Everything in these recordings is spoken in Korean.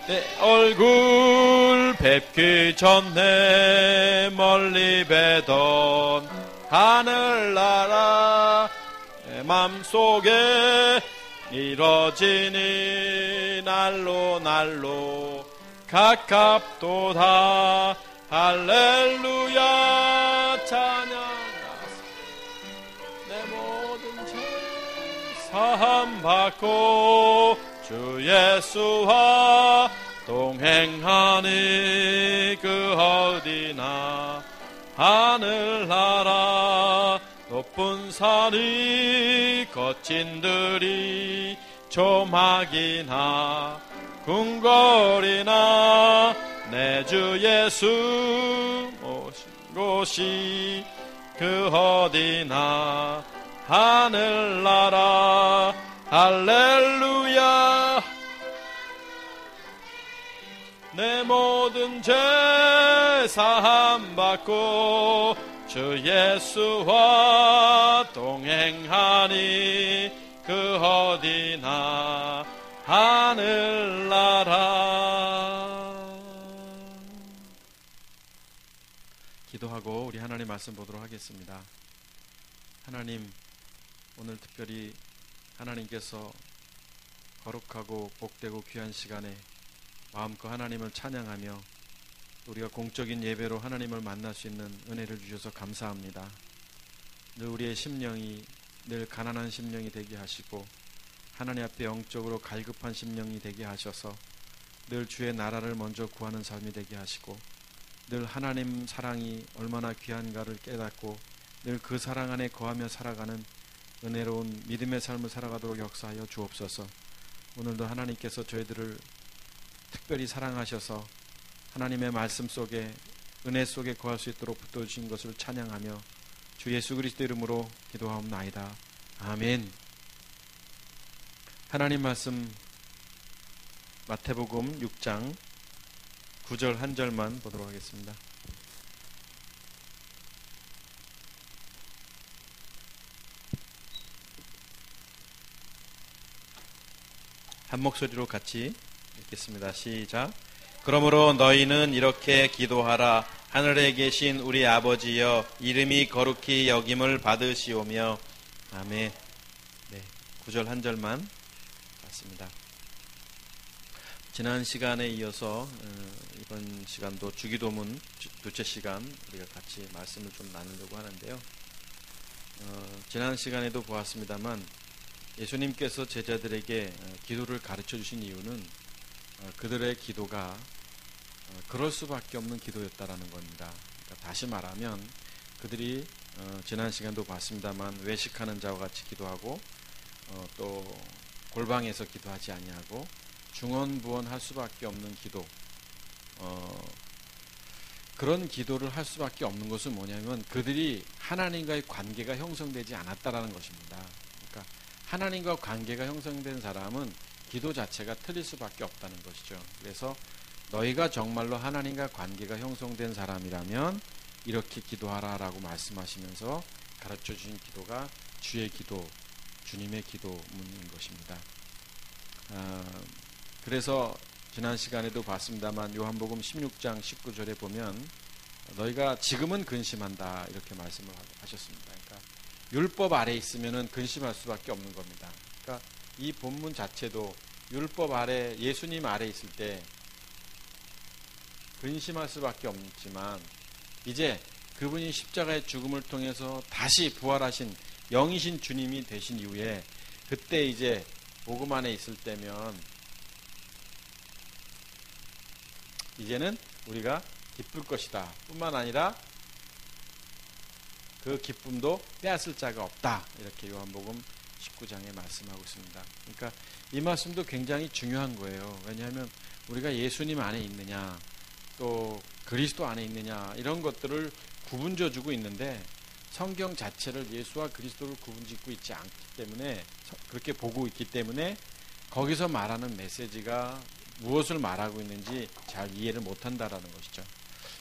내 얼굴 뵙기 전에 멀리 뵈던 하늘나라 내 맘속에 이뤄지니 날로 가깝도다. 할렐루야 찬양하세. 내 모든 죄 사함 받고 주 예수와 동행하니 그 어디나 하늘나라 높은 산이 거친 들이 조막이나 궁궐이나 내 주 예수 모신 곳이 그 어디나 하늘나라. 할렐루야. 내 모든 죄 사함 받고 주 예수와 동행하니 그 어디나 하늘나라. 기도하고 우리 하나님 말씀 보도록 하겠습니다. 하나님, 오늘 특별히 하나님께서 거룩하고 복되고 귀한 시간에 마음껏 하나님을 찬양하며 우리가 공적인 예배로 하나님을 만날 수 있는 은혜를 주셔서 감사합니다. 늘 우리의 심령이 늘 가난한 심령이 되게 하시고 하나님 앞에 영적으로 갈급한 심령이 되게 하셔서 늘 주의 나라를 먼저 구하는 삶이 되게 하시고 늘 하나님 사랑이 얼마나 귀한가를 깨닫고 늘 그 사랑 안에 거하며 살아가는 은혜로운 믿음의 삶을 살아가도록 역사하여 주옵소서. 오늘도 하나님께서 저희들을 특별히 사랑하셔서 하나님의 말씀 속에 은혜 속에 거할 수 있도록 붙들어주신 것을 찬양하며 주 예수 그리스도 이름으로 기도하옵나이다. 아멘. 하나님 말씀 마태복음 6장 9절 한 절만 보도록 하겠습니다. 한 목소리로 같이 읽겠습니다. 시작. 그러므로 너희는 이렇게 기도하라. 하늘에 계신 우리 아버지여, 이름이 거룩히 여김을 받으시오며. 아멘. 네, 9절 한 절만 봤습니다. 지난 시간에 이어서 이번 시간도 주기도문 둘째 시간 우리가 같이 말씀을 좀 나누려고 하는데요. 지난 시간에도 보았습니다만 예수님께서 제자들에게 기도를 가르쳐 주신 이유는 그들의 기도가 그럴 수밖에 없는 기도였다라는 겁니다. 그러니까 다시 말하면 그들이 지난 시간도 봤습니다만 외식하는 자와 같이 기도하고 또 골방에서 기도하지 아니하고 중언부언할 수밖에 없는 기도, 그런 기도를 할 수밖에 없는 것은 뭐냐면 그들이 하나님과의 관계가 형성되지 않았다라는 것입니다. 그러니까 하나님과 관계가 형성된 사람은 기도 자체가 틀릴 수밖에 없다는 것이죠. 그래서 너희가 정말로 하나님과 관계가 형성된 사람이라면 이렇게 기도하라라고 말씀하시면서 가르쳐 주신 기도가 주의 기도, 주님의 기도문인 것입니다. 그래서 지난 시간에도 봤습니다만 요한복음 16장 19절에 보면 너희가 지금은 근심한다 이렇게 말씀을 하셨습니다. 그러니까 율법 아래 있으면은 근심할 수밖에 없는 겁니다. 그러니까 이 본문 자체도 율법 아래, 예수님 아래 있을 때 근심할 수밖에 없지만 이제 그분이 십자가의 죽음을 통해서 다시 부활하신 영이신 주님이 되신 이후에 그때 이제 복음 안에 있을 때면 이제는 우리가 기쁠 것이다 뿐만 아니라 그 기쁨도 빼앗을 자가 없다. 이렇게 요한복음 19장에 말씀하고 있습니다. 그러니까 이 말씀도 굉장히 중요한 거예요. 왜냐하면 우리가 예수님 안에 있느냐 또 그리스도 안에 있느냐 이런 것들을 구분져주고 있는데 성경 자체를 예수와 그리스도를 구분짓고 있지 않기 때문에 그렇게 보고 있기 때문에 거기서 말하는 메시지가 무엇을 말하고 있는지 잘 이해를 못한다라는 것이죠.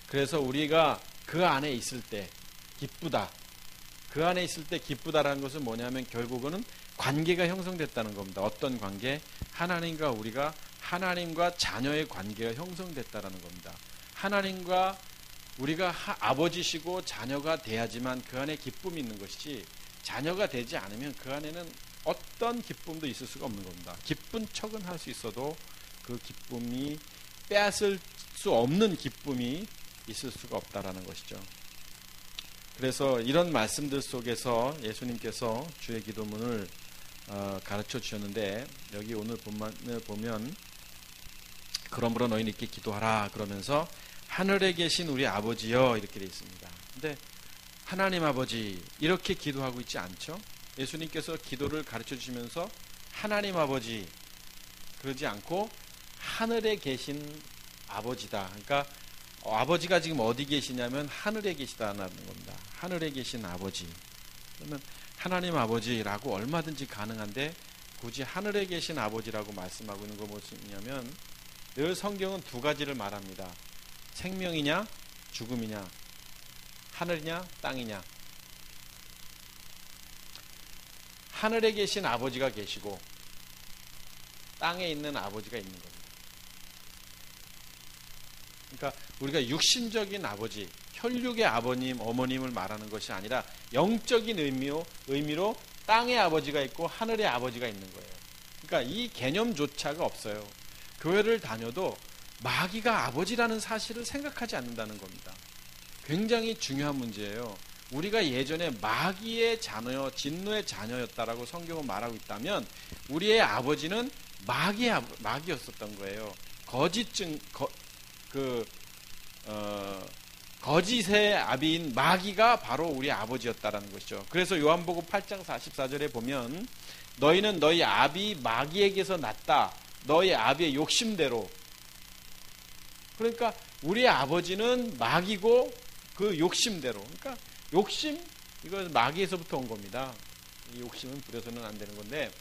그래서 우리가 그 안에 있을 때 기쁘다. 그 안에 있을 때 기쁘다라는 것은 뭐냐면 결국은 관계가 형성됐다는 겁니다. 어떤 관계? 하나님과 우리가 하나님과 자녀의 관계가 형성됐다라는 겁니다. 하나님과 우리가 아버지시고 자녀가 돼야지만 그 안에 기쁨이 있는 것이지, 자녀가 되지 않으면 그 안에는 어떤 기쁨도 있을 수가 없는 겁니다. 기쁜 척은 할 수 있어도 그 기쁨이 빼앗을 수 없는 기쁨이 있을 수가 없다라는 것이죠. 그래서 이런 말씀들 속에서 예수님께서 주의 기도문을 가르쳐 주셨는데, 여기 오늘 본문을 보면 그러므로 너희는 이렇게 기도하라 그러면서 하늘에 계신 우리 아버지여 이렇게 되어 있습니다. 근데 하나님 아버지 이렇게 기도하고 있지 않죠? 예수님께서 기도를 가르쳐 주시면서 하나님 아버지 그러지 않고 하늘에 계신 아버지다. 그러니까 아버지가 지금 어디 계시냐면 하늘에 계시다는 겁니다. 하늘에 계신 아버지. 그러면 하나님 아버지라고 얼마든지 가능한데 굳이 하늘에 계신 아버지라고 말씀하고 있는 거 무엇이냐면, 늘 성경은 두 가지를 말합니다. 생명이냐 죽음이냐, 하늘이냐 땅이냐. 하늘에 계신 아버지가 계시고 땅에 있는 아버지가 있는 겁니다. 그러니까 우리가 육신적인 아버지, 혈육의 아버님, 어머님을 말하는 것이 아니라 영적인 의미로 땅의 아버지가 있고 하늘의 아버지가 있는 거예요. 그러니까 이 개념조차가 없어요. 교회를 다녀도 마귀가 아버지라는 사실을 생각하지 않는다는 겁니다. 굉장히 중요한 문제예요. 우리가 예전에 마귀의 자녀, 진노의 자녀였다라고 성경은 말하고 있다면 우리의 아버지는 마귀였었던 거예요. 거짓의 아비인 마귀가 바로 우리 아버지였다라는 것이죠. 그래서 요한복음 8장 44절에 보면 너희는 너희 아비 마귀에게서 났다. 너희 아비의 욕심대로. 그러니까 우리의 아버지는 마귀고 그 욕심대로. 그러니까 욕심, 이거 마귀에서부터 온 겁니다. 이 욕심은 부려서는 안 되는 건데,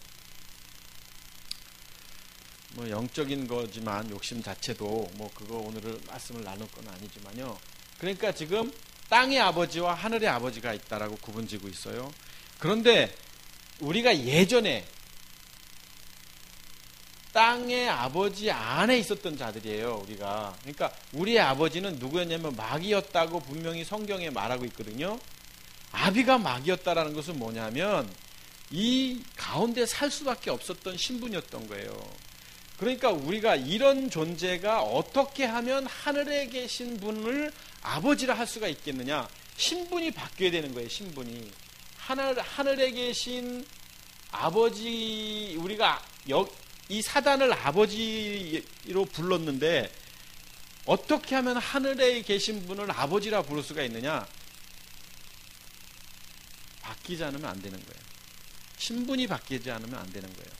뭐 영적인 거지만 욕심 자체도 뭐 그거 오늘 말씀을 나눌 건 아니지만요. 그러니까 지금 땅의 아버지와 하늘의 아버지가 있다라고 구분지고 있어요. 그런데 우리가 예전에 땅의 아버지 안에 있었던 자들이에요, 우리가. 그러니까 우리의 아버지는 누구였냐면 마귀였다고 분명히 성경에 말하고 있거든요. 아비가 마귀였다라는 것은 뭐냐면 이 가운데 살 수밖에 없었던 신분이었던 거예요. 그러니까 우리가 이런 존재가 어떻게 하면 하늘에 계신 분을 아버지라 할 수가 있겠느냐? 신분이 바뀌어야 되는 거예요, 신분이. 하늘에 계신 아버지, 우리가 이 사단을 아버지로 불렀는데 어떻게 하면 하늘에 계신 분을 아버지라 부를 수가 있느냐? 바뀌지 않으면 안 되는 거예요. 신분이 바뀌지 않으면 안 되는 거예요.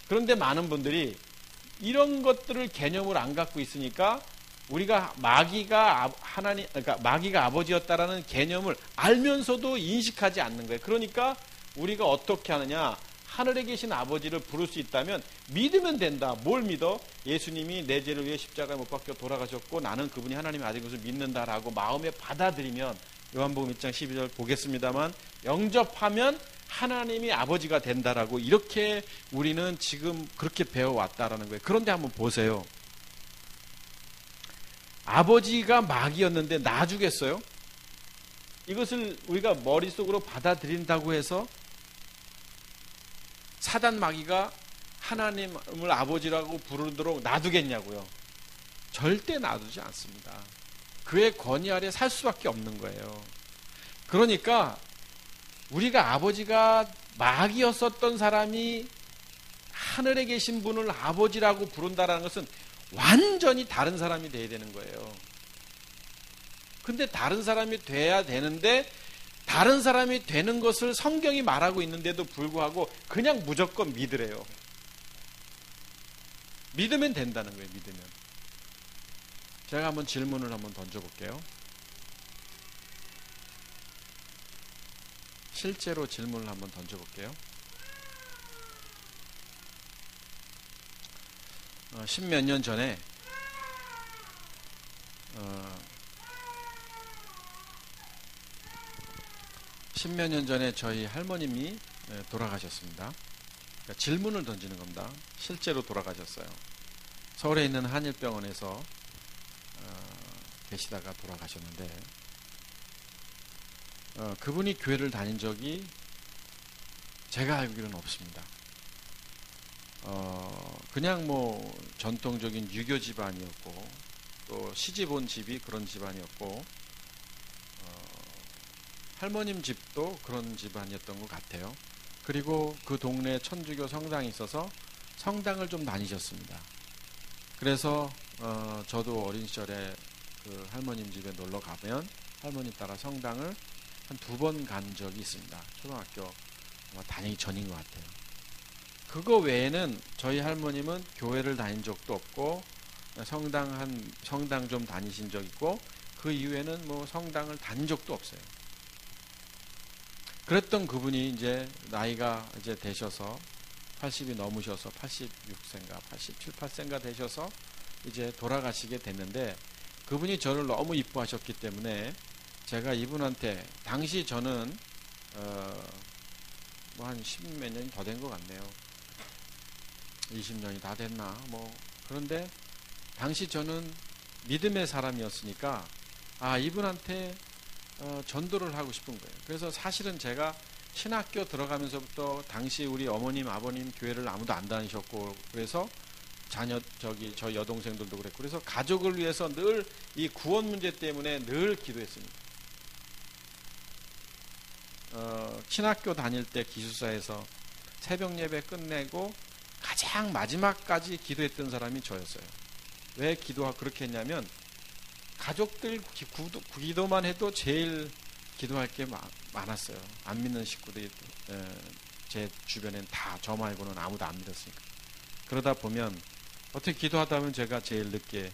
그런데 많은 분들이 이런 것들을 개념을 안 갖고 있으니까 우리가 마귀가 아버지였다라는 개념을 알면서도 인식하지 않는 거예요. 그러니까 우리가 어떻게 하느냐? 하늘에 계신 아버지를 부를 수 있다면 믿으면 된다. 뭘 믿어? 예수님이 내 죄를 위해 십자가에 못 박혀 돌아가셨고 나는 그분이 하나님의 아들인 것을 믿는다라고 마음에 받아들이면, 요한복음 1장 12절 보겠습니다만, 영접하면 하나님이 아버지가 된다라고, 이렇게 우리는 지금 그렇게 배워왔다라는 거예요. 그런데 한번 보세요. 아버지가 마귀였는데 놔주겠어요? 이것을 우리가 머릿속으로 받아들인다고 해서 사단 마귀가 하나님을 아버지라고 부르도록 놔두겠냐고요? 절대 놔두지 않습니다. 그의 권위 아래 살 수밖에 없는 거예요. 그러니까 우리가 아버지가 마귀였었던 사람이 하늘에 계신 분을 아버지라고 부른다는 것은 완전히 다른 사람이 돼야 되는 거예요. 근데 다른 사람이 돼야 되는데 다른 사람이 되는 것을 성경이 말하고 있는데도 불구하고 그냥 무조건 믿으래요. 믿으면 된다는 거예요. 믿으면. 제가 한번 질문을 한번 던져볼게요. 실제로 질문을 한번 던져볼게요. 십몇 년 전에 저희 할머님이 돌아가셨습니다. 그러니까 질문을 던지는 겁니다. 실제로 돌아가셨어요. 서울에 있는 한일병원에서 계시다가 돌아가셨는데 그분이 교회를 다닌 적이 제가 알기로는 없습니다. 그냥 뭐 전통적인 유교 집안이었고 또 시집 온 집이 그런 집안이었고 할머님 집도 그런 집안이었던 것 같아요. 그리고 그 동네에 천주교 성당이 있어서 성당을 좀 다니셨습니다. 그래서 저도 어린 시절에 그 할머님 집에 놀러 가면 할머니 따라 성당을 한 2번 간 적이 있습니다. 초등학교 아마 다니기 전인 것 같아요. 그거 외에는 저희 할머님은 교회를 다닌 적도 없고 성당 좀 다니신 적 있고 그 이후에는 뭐 성당을 다닌 적도 없어요. 그랬던 그분이 이제 나이가 이제 되셔서 80이 넘으셔서 86세인가 87, 8세인가 되셔서 이제 돌아가시게 됐는데 그분이 저를 너무 이뻐하셨기 때문에 제가 이분한테 당시 저는 뭐 한 10몇 년이 더 된 것 같네요. 20년이 다 됐나 뭐. 그런데 당시 저는 믿음의 사람이었으니까 이분한테 전도를 하고 싶은 거예요. 그래서 사실은 제가 신학교 들어가면서부터 당시 우리 어머님 아버님 교회를 아무도 안 다니셨고 그래서 저 여동생들도 그랬고 그래서 가족을 위해서 늘 이 구원 문제 때문에 늘 기도했습니다. 신학교 다닐 때 기숙사에서 새벽 예배 끝내고 가장 마지막까지 기도했던 사람이 저였어요. 왜 그렇게 했냐면 가족들 기도만 해도 제일 기도할 게 많았어요. 안 믿는 식구들이 제 주변엔 다 저 말고는 아무도 안 믿었으니까. 그러다 보면 어떻게 기도하다 보면 제가 제일 늦게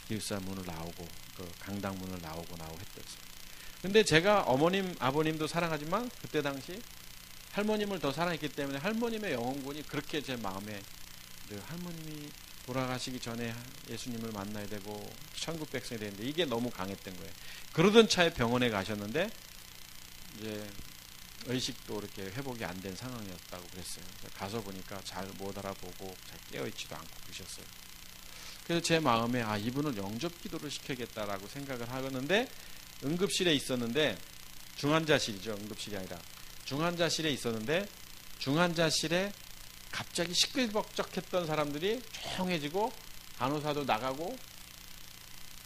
기숙사 문을 나오고 그 강당 문을 나오고 했었어요. 근데 제가 어머님 아버님도 사랑하지만 그때 당시 할머님을 더 사랑했기 때문에 할머님의 영혼군이 그렇게 제 마음에 할머님이 돌아가시기 전에 예수님을 만나야 되고 천국 백성이 되는데 이게 너무 강했던 거예요. 그러던 차에 병원에 가셨는데 이제 의식도 이렇게 회복이 안 된 상황이었다고 그랬어요. 가서 보니까 잘 못 알아보고 잘 깨어있지도 않고 그러셨어요. 그래서 제 마음에 이분을 영접 기도를 시켜야겠다라고 생각을 하는데 응급실에 있었는데 중환자실이죠. 응급실이 아니라 중환자실에 있었는데 중환자실에 갑자기 시끌벅적했던 사람들이 조용해지고 간호사도 나가고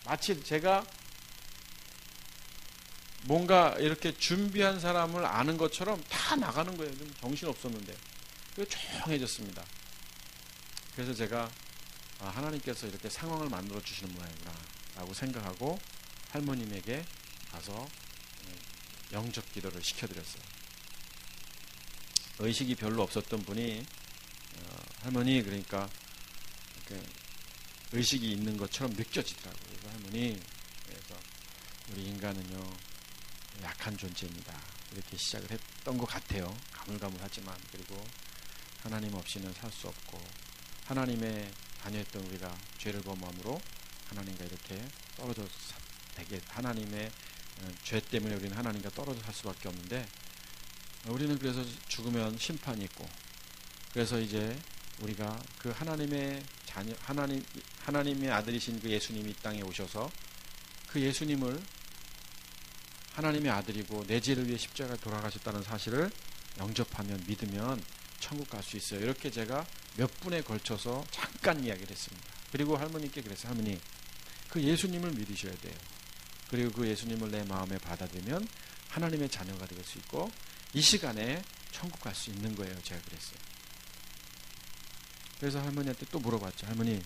마치 제가 뭔가 이렇게 준비한 사람을 아는 것처럼 다 나가는 거예요. 좀 정신없었는데 조용해졌습니다. 그래서 제가 하나님께서 이렇게 상황을 만들어 주시는 모양이구나 라고 생각하고 할머님에게 가서 영접 기도를 시켜드렸어요. 의식이 별로 없었던 분이 할머니 그러니까 의식이 있는 것처럼 느껴지더라고요. 그래서 할머니 그래서 우리 인간은요 약한 존재입니다. 이렇게 시작을 했던 것 같아요. 가물가물하지만 그리고 하나님 없이는 살 수 없고 하나님의 자녀였던 우리가 죄를 범함으로 하나님과 이렇게 떨어져 되게 하나님의 죄 때문에 우리는 하나님과 떨어져 살 수밖에 없는데 우리는 그래서 죽으면 심판이 있고 그래서 이제 우리가 그 하나님의 자녀 하나님의 아들이신 그 예수님이 이 땅에 오셔서 그 예수님을 하나님의 아들이고 내 죄를 위해 십자가에 돌아가셨다는 사실을 영접하면 믿으면 천국 갈 수 있어요. 이렇게 제가 몇 분에 걸쳐서 잠깐 이야기를 했습니다. 그리고 할머니께 그랬어요. 할머니 그 예수님을 믿으셔야 돼요. 그리고 그 예수님을 내 마음에 받아들이면 하나님의 자녀가 될 수 있고 이 시간에 천국 갈 수 있는 거예요. 제가 그랬어요. 그래서 할머니한테 또 물어봤죠. 할머니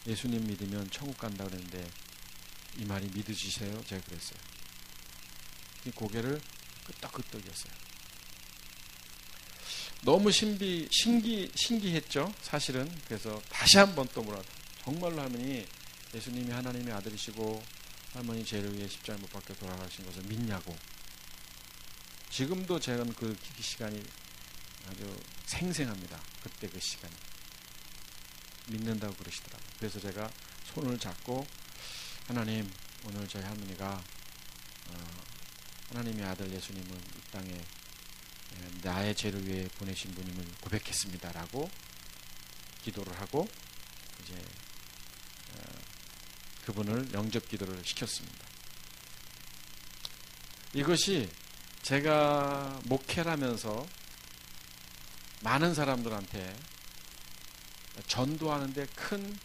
예수님 믿으면 천국 간다고 그랬는데 이 말이 믿으시세요? 제가 그랬어요. 고개를 끄덕끄덕였어요. 너무 신기했죠. 사실은. 그래서 다시 한번 또 물어봤어요. 정말로 할머니 예수님이 하나님의 아들이시고 할머니 죄를 위해 십자가에 못 박혀 돌아가신 것을 믿냐고. 지금도 제가 그 시간이 아주 생생합니다. 그때 그 시간이. 믿는다고 그러시더라고요. 그래서 제가 손을 잡고 하나님 오늘 저희 할머니가 하나님의 아들 예수님을 이 땅에 나의 죄를 위해 보내신 분임을 고백했습니다라고 기도를 하고 이제 그분을 영접 기도를 시켰습니다. 이것이 제가 목회를 하면서 많은 사람들한테 전도하는데 큰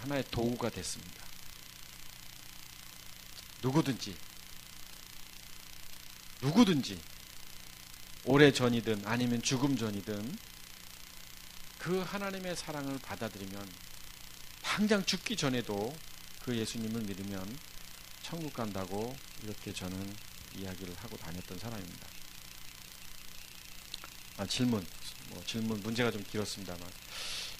하나의 도구가 됐습니다. 누구든지 오래전이든 아니면 죽음 전이든 그 하나님의 사랑을 받아들이면 당장 죽기 전에도 그 예수님을 믿으면 천국 간다고 이렇게 저는 이야기를 하고 다녔던 사람입니다. 질문 문제가 좀 길었습니다만,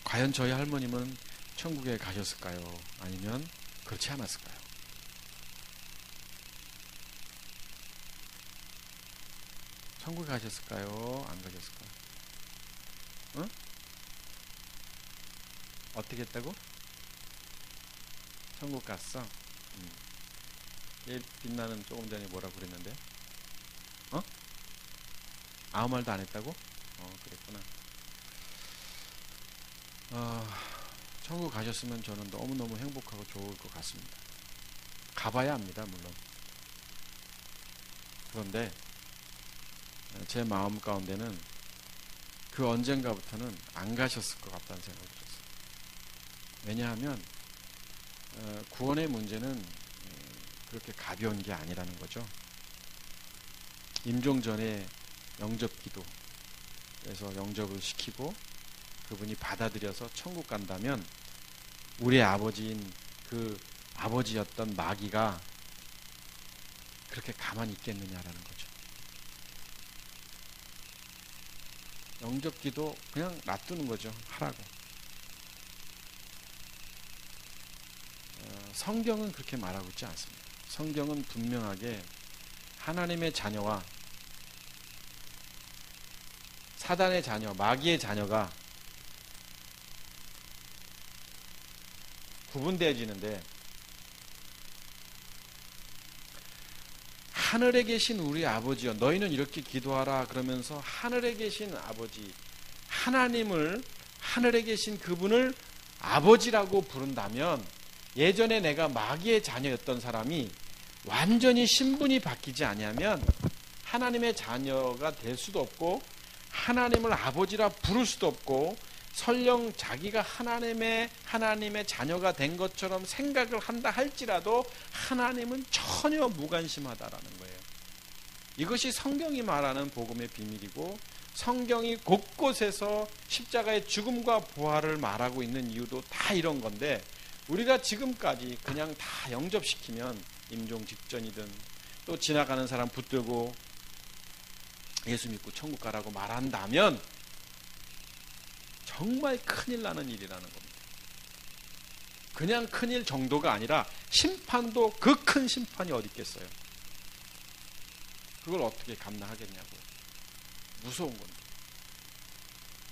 과연 저희 할머님은 천국에 가셨을까요? 아니면 그렇지 않았을까요? 천국에 가셨을까요? 안 가셨을까요? 응? 어떻게 했다고? 천국 갔어? 얘 빛나는 조금 전에 뭐라고 그랬는데? 아무 말도 안 했다고? 그랬구나. 천국 가셨으면 저는 너무너무 행복하고 좋을 것 같습니다. 가봐야 합니다, 물론. 그런데 제 마음 가운데는 그 언젠가부터는 안 가셨을 것 같다는 생각이 들었어요. 왜냐하면 구원의 문제는 그렇게 가벼운 게 아니라는 거죠. 임종 전에 영접기도, 그래서 영접을 시키고 그분이 받아들여서 천국 간다면 우리의 아버지인 그 아버지였던 마귀가 그렇게 가만히 있겠느냐라는 거죠. 영접기도 그냥 놔두는 거죠. 하라고. 성경은 그렇게 말하고 있지 않습니다. 성경은 분명하게 하나님의 자녀와 사단의 자녀, 마귀의 자녀가 구분되어지는데, 하늘에 계신 우리 아버지여 너희는 이렇게 기도하라 그러면서 하늘에 계신 아버지, 하나님을, 하늘에 계신 그분을 아버지라고 부른다면, 예전에 내가 마귀의 자녀였던 사람이 완전히 신분이 바뀌지 아니하면 하나님의 자녀가 될 수도 없고 하나님을 아버지라 부를 수도 없고, 설령 자기가 하나님의 자녀가 된 것처럼 생각을 한다 할지라도 하나님은 전혀 무관심하다라는 거예요. 이것이 성경이 말하는 복음의 비밀이고, 성경이 곳곳에서 십자가의 죽음과 부활을 말하고 있는 이유도 다 이런 건데, 우리가 지금까지 그냥 다 영접시키면 임종 직전이든 또 지나가는 사람 붙들고 예수 믿고 천국 가라고 말한다면 정말 큰일 나는 일이라는 겁니다. 그냥 큰일 정도가 아니라 심판도, 그 큰 심판이 어디 있겠어요. 그걸 어떻게 감당하겠냐고요. 무서운 겁니다.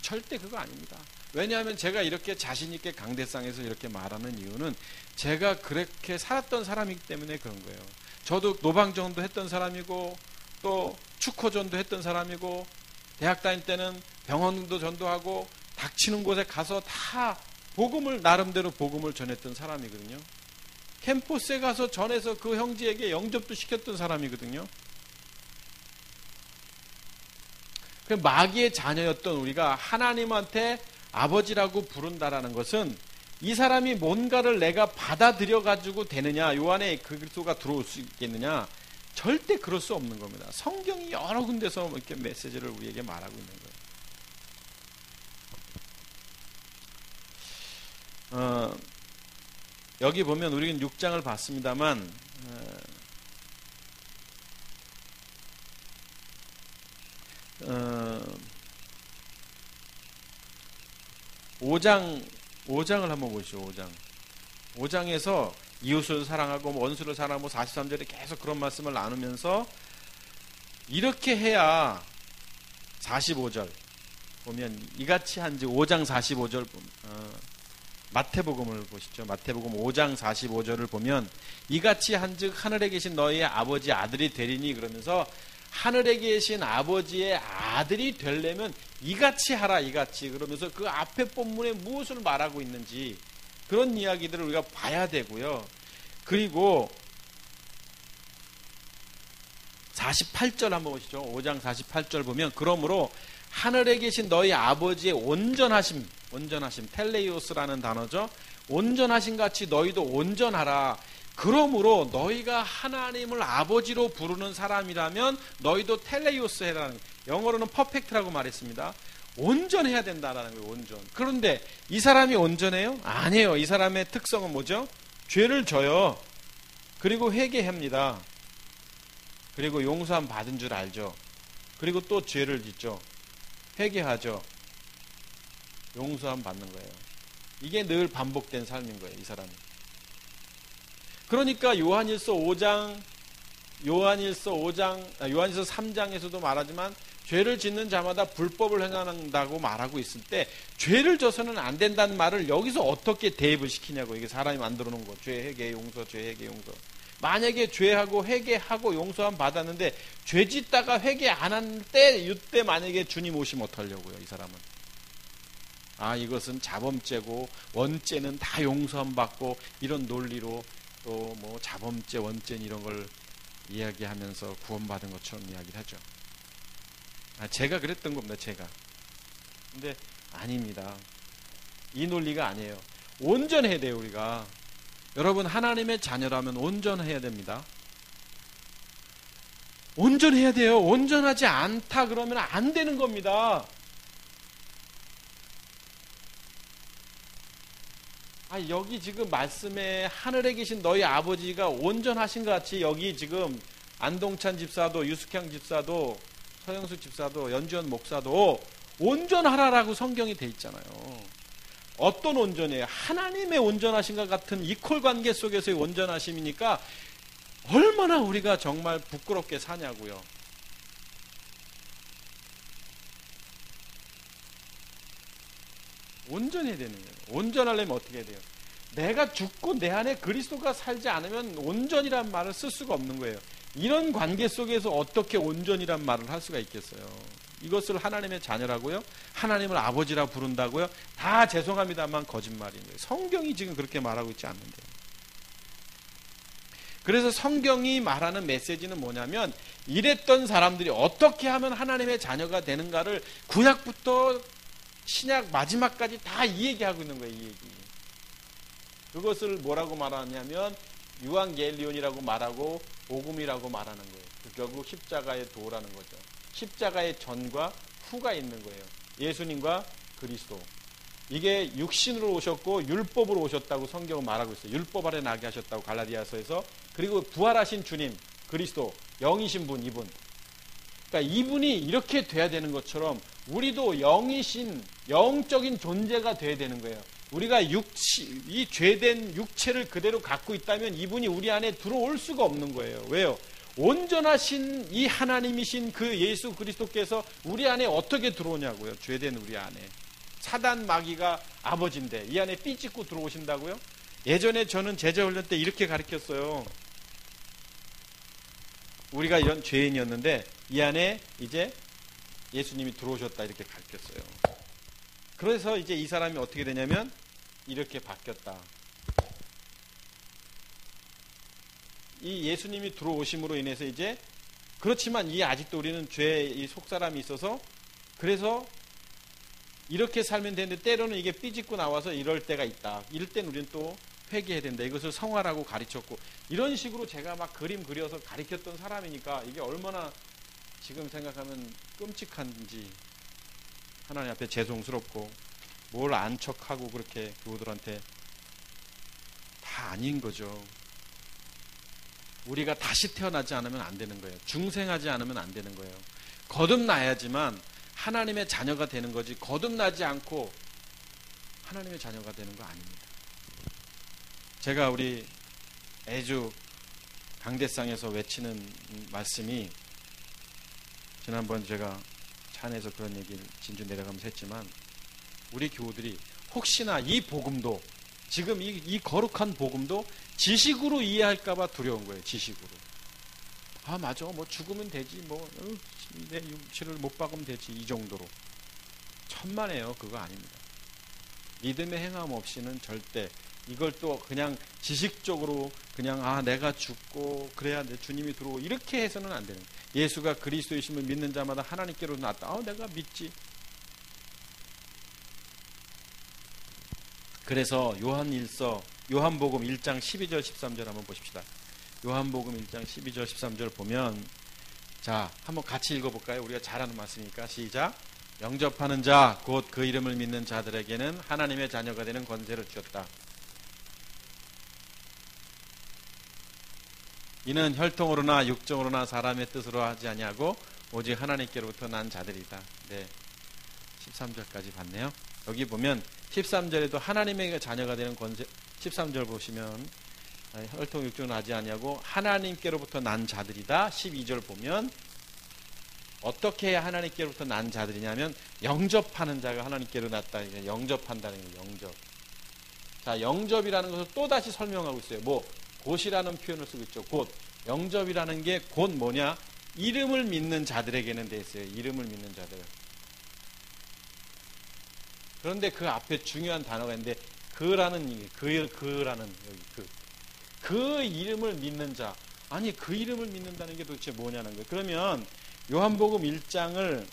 절대 그거 아닙니다. 왜냐하면 제가 이렇게 자신 있게 강대상에서 이렇게 말하는 이유는 제가 그렇게 살았던 사람이기 때문에 그런 거예요. 저도 노방전도 했던 사람이고 또 축호전도 했던 사람이고, 대학 다닐 때는 병원도 전도하고 닥치는 곳에 가서 다 복음을, 나름대로 복음을 전했던 사람이거든요. 캠퍼스에 가서 전해서 그 형제에게 영접도 시켰던 사람이거든요. 그 마귀의 자녀였던 우리가 하나님한테 아버지라고 부른다라는 것은 이 사람이 뭔가를 내가 받아들여 가지고 되느냐, 요 안에 그리스도가 들어올 수 있겠느냐, 절대 그럴 수 없는 겁니다. 성경이 여러 군데서 이렇게 메시지를 우리에게 말하고 있는 거예요. 여기 보면 우리는 6장을 봤습니다만 5장을 한번 보시죠. 5장에서 이웃을 사랑하고 원수를 사랑하고 43절에 계속 그런 말씀을 나누면서 이렇게 해야 45절 보면 이같이 한즉 5장 45절 마태복음을 보시죠. 마태복음 5장 45절을 보면 이같이 한즉 하늘에 계신 너희의 아버지 아들이 되리니, 그러면서 하늘에 계신 아버지의 아들이 되려면 이같이 하라, 이같이, 그러면서 그 앞에 본문에 무엇을 말하고 있는지 그런 이야기들을 우리가 봐야 되고요. 그리고 48절 한번 보시죠. 5장 48절 보면 그러므로 하늘에 계신 너희 아버지의 온전하심, 텔레이오스라는 단어죠. 온전하심 같이 너희도 온전하라. 그러므로 너희가 하나님을 아버지로 부르는 사람이라면 너희도 텔레이오스 해라는, 영어로는 퍼펙트라고 말했습니다. 온전해야 된다라는 거예요. 온전. 그런데 이 사람이 온전해요? 아니에요. 이 사람의 특성은 뭐죠? 죄를 져요. 그리고 회개합니다. 그리고 용서함 받은 줄 알죠. 그리고 또 죄를 짓죠. 회개하죠. 용서함 받는 거예요. 이게 늘 반복된 삶인 거예요. 이 사람이. 그러니까 요한일서 3장에서도 말하지만 죄를 짓는 자마다 불법을 행한다고 말하고 있을 때 죄를 져서는 안 된다는 말을 여기서 어떻게 대입을 시키냐고. 이게 사람이 만들어 놓은 거. 죄 회개 용서, 죄 회개 용서. 만약에 죄하고 회개하고 용서함 받았는데 죄 짓다가 회개 안 한 때 이때 만약에 주님 오시면 어떡하려고요. 이 사람은. 아, 이것은 자범죄고 원죄는 다 용서함 받고 이런 논리로 또 뭐 자범죄, 원죄 이런 걸 이야기하면서 구원받은 것처럼 이야기를 하죠. 제가 그랬던 겁니다. 제가. 근데 아닙니다. 이 논리가 아니에요. 온전해야 돼요. 우리가. 여러분, 하나님의 자녀라면 온전해야 됩니다. 온전해야 돼요. 온전하지 않다 그러면 안 되는 겁니다. 여기 지금 말씀에 하늘에 계신 너희 아버지가 온전하신 것 같이 여기 지금 안동찬 집사도, 유숙향 집사도, 서영수 집사도, 연주원 목사도 온전하라라고 성경이 돼 있잖아요. 어떤 온전이에요? 하나님의 온전하신 것 같은 이퀄 관계 속에서의 온전하심이니까 얼마나 우리가 정말 부끄럽게 사냐고요. 온전해야 되는 거예요. 온전하려면 어떻게 해야 돼요? 내가 죽고 내 안에 그리스도가 살지 않으면 온전이란 말을 쓸 수가 없는 거예요. 이런 관계 속에서 어떻게 온전이란 말을 할 수가 있겠어요? 이것을 하나님의 자녀라고요? 하나님을 아버지라 부른다고요? 다 죄송합니다만 거짓말인 거예요. 성경이 지금 그렇게 말하고 있지 않는데. 그래서 성경이 말하는 메시지는 뭐냐면 이랬던 사람들이 어떻게 하면 하나님의 자녀가 되는가를 구약부터 신약 마지막까지 다 이 얘기하고 있는 거예요. 이 얘기. 그것을 뭐라고 말하냐면 유앙겔리온이라고 말하고 복음이라고 말하는 거예요. 결국 십자가의 도라는 거죠. 십자가의 전과 후가 있는 거예요. 예수님과 그리스도. 이게 육신으로 오셨고 율법으로 오셨다고 성경은 말하고 있어요. 율법 아래 나게 하셨다고 갈라디아서에서. 그리고 부활하신 주님 그리스도 영이신 분 이분. 그러니까 이분이 이렇게 돼야 되는 것처럼 우리도 영이신 영적인 존재가 돼야 되는 거예요. 우리가 이 죄된 육체를 그대로 갖고 있다면 이분이 우리 안에 들어올 수가 없는 거예요. 왜요? 온전하신 이 하나님이신 그 예수 그리스도께서 우리 안에 어떻게 들어오냐고요. 죄된 우리 안에. 사단 마귀가 아버지인데 이 안에 삐짓고 들어오신다고요? 예전에 저는 제자훈련 때 이렇게 가르쳤어요. 우리가 이런 죄인이었는데 이 안에 이제 예수님이 들어오셨다 이렇게 가르쳤어요. 그래서 이제 이 사람이 어떻게 되냐면 이렇게 바뀌었다. 이 예수님이 들어오심으로 인해서 이제 그렇지만 이 아직도 우리는 죄의 속사람이 있어서 그래서 이렇게 살면 되는데 때로는 이게 삐짓고 나와서 이럴 때가 있다. 이럴 땐 우리는 또 회개해야 된다. 이것을 성화라고 가르쳤고 이런 식으로 제가 막 그림 그려서 가르쳤던 사람이니까 이게 얼마나 지금 생각하면 끔찍한지 하나님 앞에 죄송스럽고 뭘 안 척하고 그렇게 교우들한테 다 아닌 거죠. 우리가 다시 태어나지 않으면 안 되는 거예요. 중생하지 않으면 안 되는 거예요. 거듭나야지만 하나님의 자녀가 되는 거지 거듭나지 않고 하나님의 자녀가 되는 거 아닙니다. 제가 우리 애주 강대상에서 외치는 말씀이 지난번 제가 차 안에서 그런 얘기를 진주 내려가면서 했지만 우리 교우들이 혹시나 이 복음도 지금 이 거룩한 복음도 지식으로 이해할까봐 두려운 거예요. 지식으로. 아 맞아 뭐 죽으면 되지 뭐 내 육체를 못 박으면 되지 이 정도로. 천만에요. 그거 아닙니다. 믿음의 행함 없이는 절대 이걸 또 그냥 지식적으로 그냥 내가 죽고 그래야 내 주님이 들어오고 이렇게 해서는 안 되는 거예요. 예수가 그리스도이심을 믿는 자마다 하나님께로 났다. 내가 믿지. 그래서 요한복음 1장 12절 13절 한번 보십시다. 요한복음 1장 12절 13절 보면, 자, 한번 같이 읽어볼까요? 우리가 잘 아는 말씀이니까. 시작. 영접하는 자 곧 그 이름을 믿는 자들에게는 하나님의 자녀가 되는 권세를 주었다. 이는 혈통으로나 육정으로나 사람의 뜻으로 하지 아니하고 오직 하나님께로부터 난 자들이다. 네, 13절까지 봤네요. 여기 보면 13절에도 하나님의 자녀가 되는 권세, 13절 보시면 혈통 육정으로 하지 아니하고 하나님께로부터 난 자들이다. 12절 보면 어떻게 해야 하나님께로부터 난 자들이냐면 영접하는 자가 하나님께로 났다. 영접한다는 거예요. 영접. 자, 영접이라는 것을 또 다시 설명하고 있어요. 곧이라는 표현을 쓰고 있죠. 곧. 영접이라는 게 곧 뭐냐? 이름을 믿는 자들에게는 돼 있어요. 이름을 믿는 자들. 그런데 그 앞에 중요한 단어가 있는데 그라는 얘기, 그라는 여기 그 이름을 믿는 자. 아니, 그 이름을 믿는다는 게 도대체 뭐냐는 거예요. 그러면 요한복음 1장을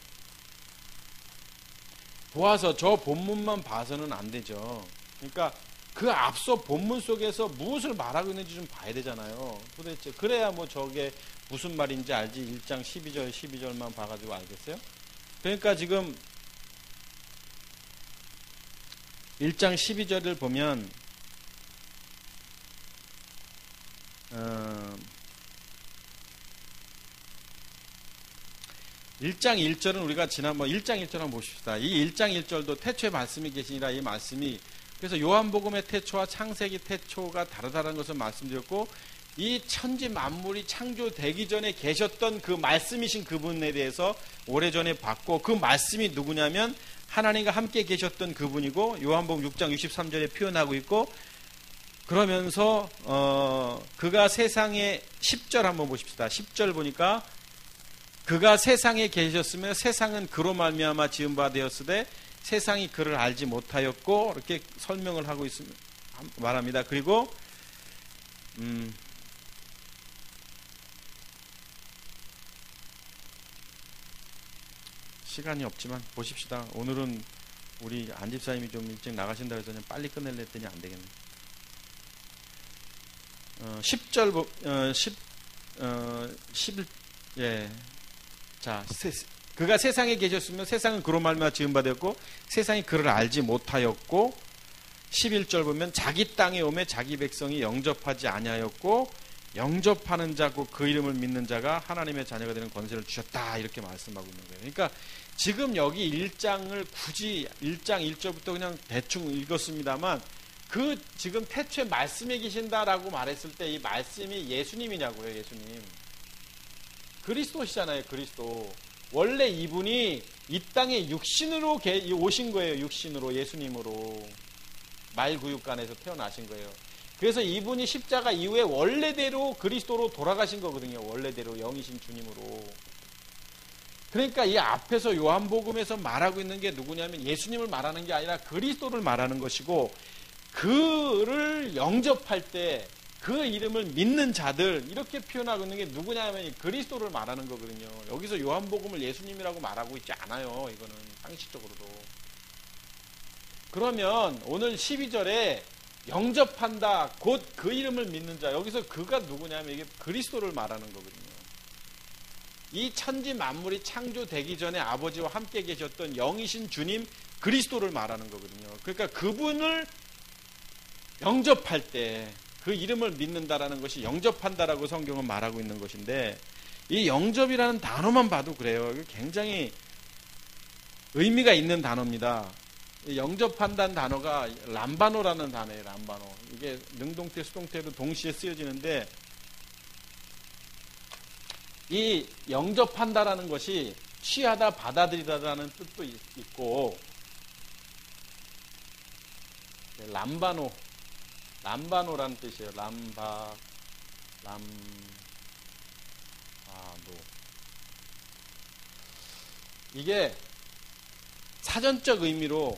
보아서 저 본문만 봐서는 안 되죠. 그러니까 그 앞서 본문 속에서 무엇을 말하고 있는지 좀 봐야 되잖아요. 도대체 그래야 저게 무슨 말인지 알지. 1장 12절만 봐가지고 알겠어요? 그러니까 지금 1장 12절을 보면 1장 1절은 우리가 지난번 1장 1절 한번 보십시다. 이 1장 1절도 태초에 말씀이 계시니라 이 말씀이, 그래서 요한복음의 태초와 창세기 태초가 다르다는 것을 말씀드렸고, 이 천지 만물이 창조되기 전에 계셨던 그 말씀이신 그분에 대해서 오래전에 봤고, 그 말씀이 누구냐면 하나님과 함께 계셨던 그분이고, 요한복음 6장 63절에 표현하고 있고, 그러면서 그가 세상에 10절 한번 보십시다. 10절 보니까 그가 세상에 계셨으면 세상은 그로 말미암아 지은 바 되었으되 세상이 그를 알지 못하였고, 이렇게 설명을 하고 있습니다. 말합니다. 그리고 시간이 없지만 보십시다. 오늘은 우리 안집사님이 좀 일찍 나가신다 해서 그냥 빨리 끝낼려 했더니 안 되겠네. 10절 11 예. 자, 그가 세상에 계셨으면 세상은 그로 말미암아 지은 바 되었고 세상이 그를 알지 못하였고, 11절 보면 자기 땅에 오매 자기 백성이 영접하지 아니하였고 영접하는 자고 그 이름을 믿는 자가 하나님의 자녀가 되는 권세를 주셨다. 이렇게 말씀하고 있는 거예요. 그러니까 지금 여기 1장을 굳이 1장 1절부터 그냥 대충 읽었습니다만, 그 지금 태초에 말씀에 계신다라고 말했을 때 이 말씀이 예수님이냐고요. 예수님. 그리스도시잖아요. 그리스도. 원래 이분이 이 땅에 육신으로 오신 거예요. 육신으로, 예수님으로. 말구육간에서 태어나신 거예요. 그래서 이분이 십자가 이후에 원래대로 그리스도로 돌아가신 거거든요. 원래대로 영이신 주님으로. 그러니까 이 앞에서 요한복음에서 말하고 있는 게 누구냐면 예수님을 말하는 게 아니라 그리스도를 말하는 것이고, 그를 영접할 때 그 이름을 믿는 자들, 이렇게 표현하고 있는 게 누구냐면 그리스도를 말하는 거거든요. 여기서 요한복음을 예수님이라고 말하고 있지 않아요. 이거는 상식적으로도. 그러면 오늘 12절에 영접한다, 곧 그 이름을 믿는 자, 여기서 그가 누구냐면 이게 그리스도를 말하는 거거든요. 이 천지 만물이 창조되기 전에 아버지와 함께 계셨던 영이신 주님 그리스도를 말하는 거거든요. 그러니까 그분을 영접할 때 그 이름을 믿는다라는 것이 영접한다라고 성경은 말하고 있는 것인데, 이 영접이라는 단어만 봐도 그래요. 굉장히 의미가 있는 단어입니다. 영접한다는 단어가 람바노라는 단어예요. 람바노. 이게 능동태, 수동태로 동시에 쓰여지는데, 이 영접한다라는 것이 취하다, 받아들이다라는 뜻도 있고, 람바노라는 뜻이에요. 람바노. 이게 사전적 의미로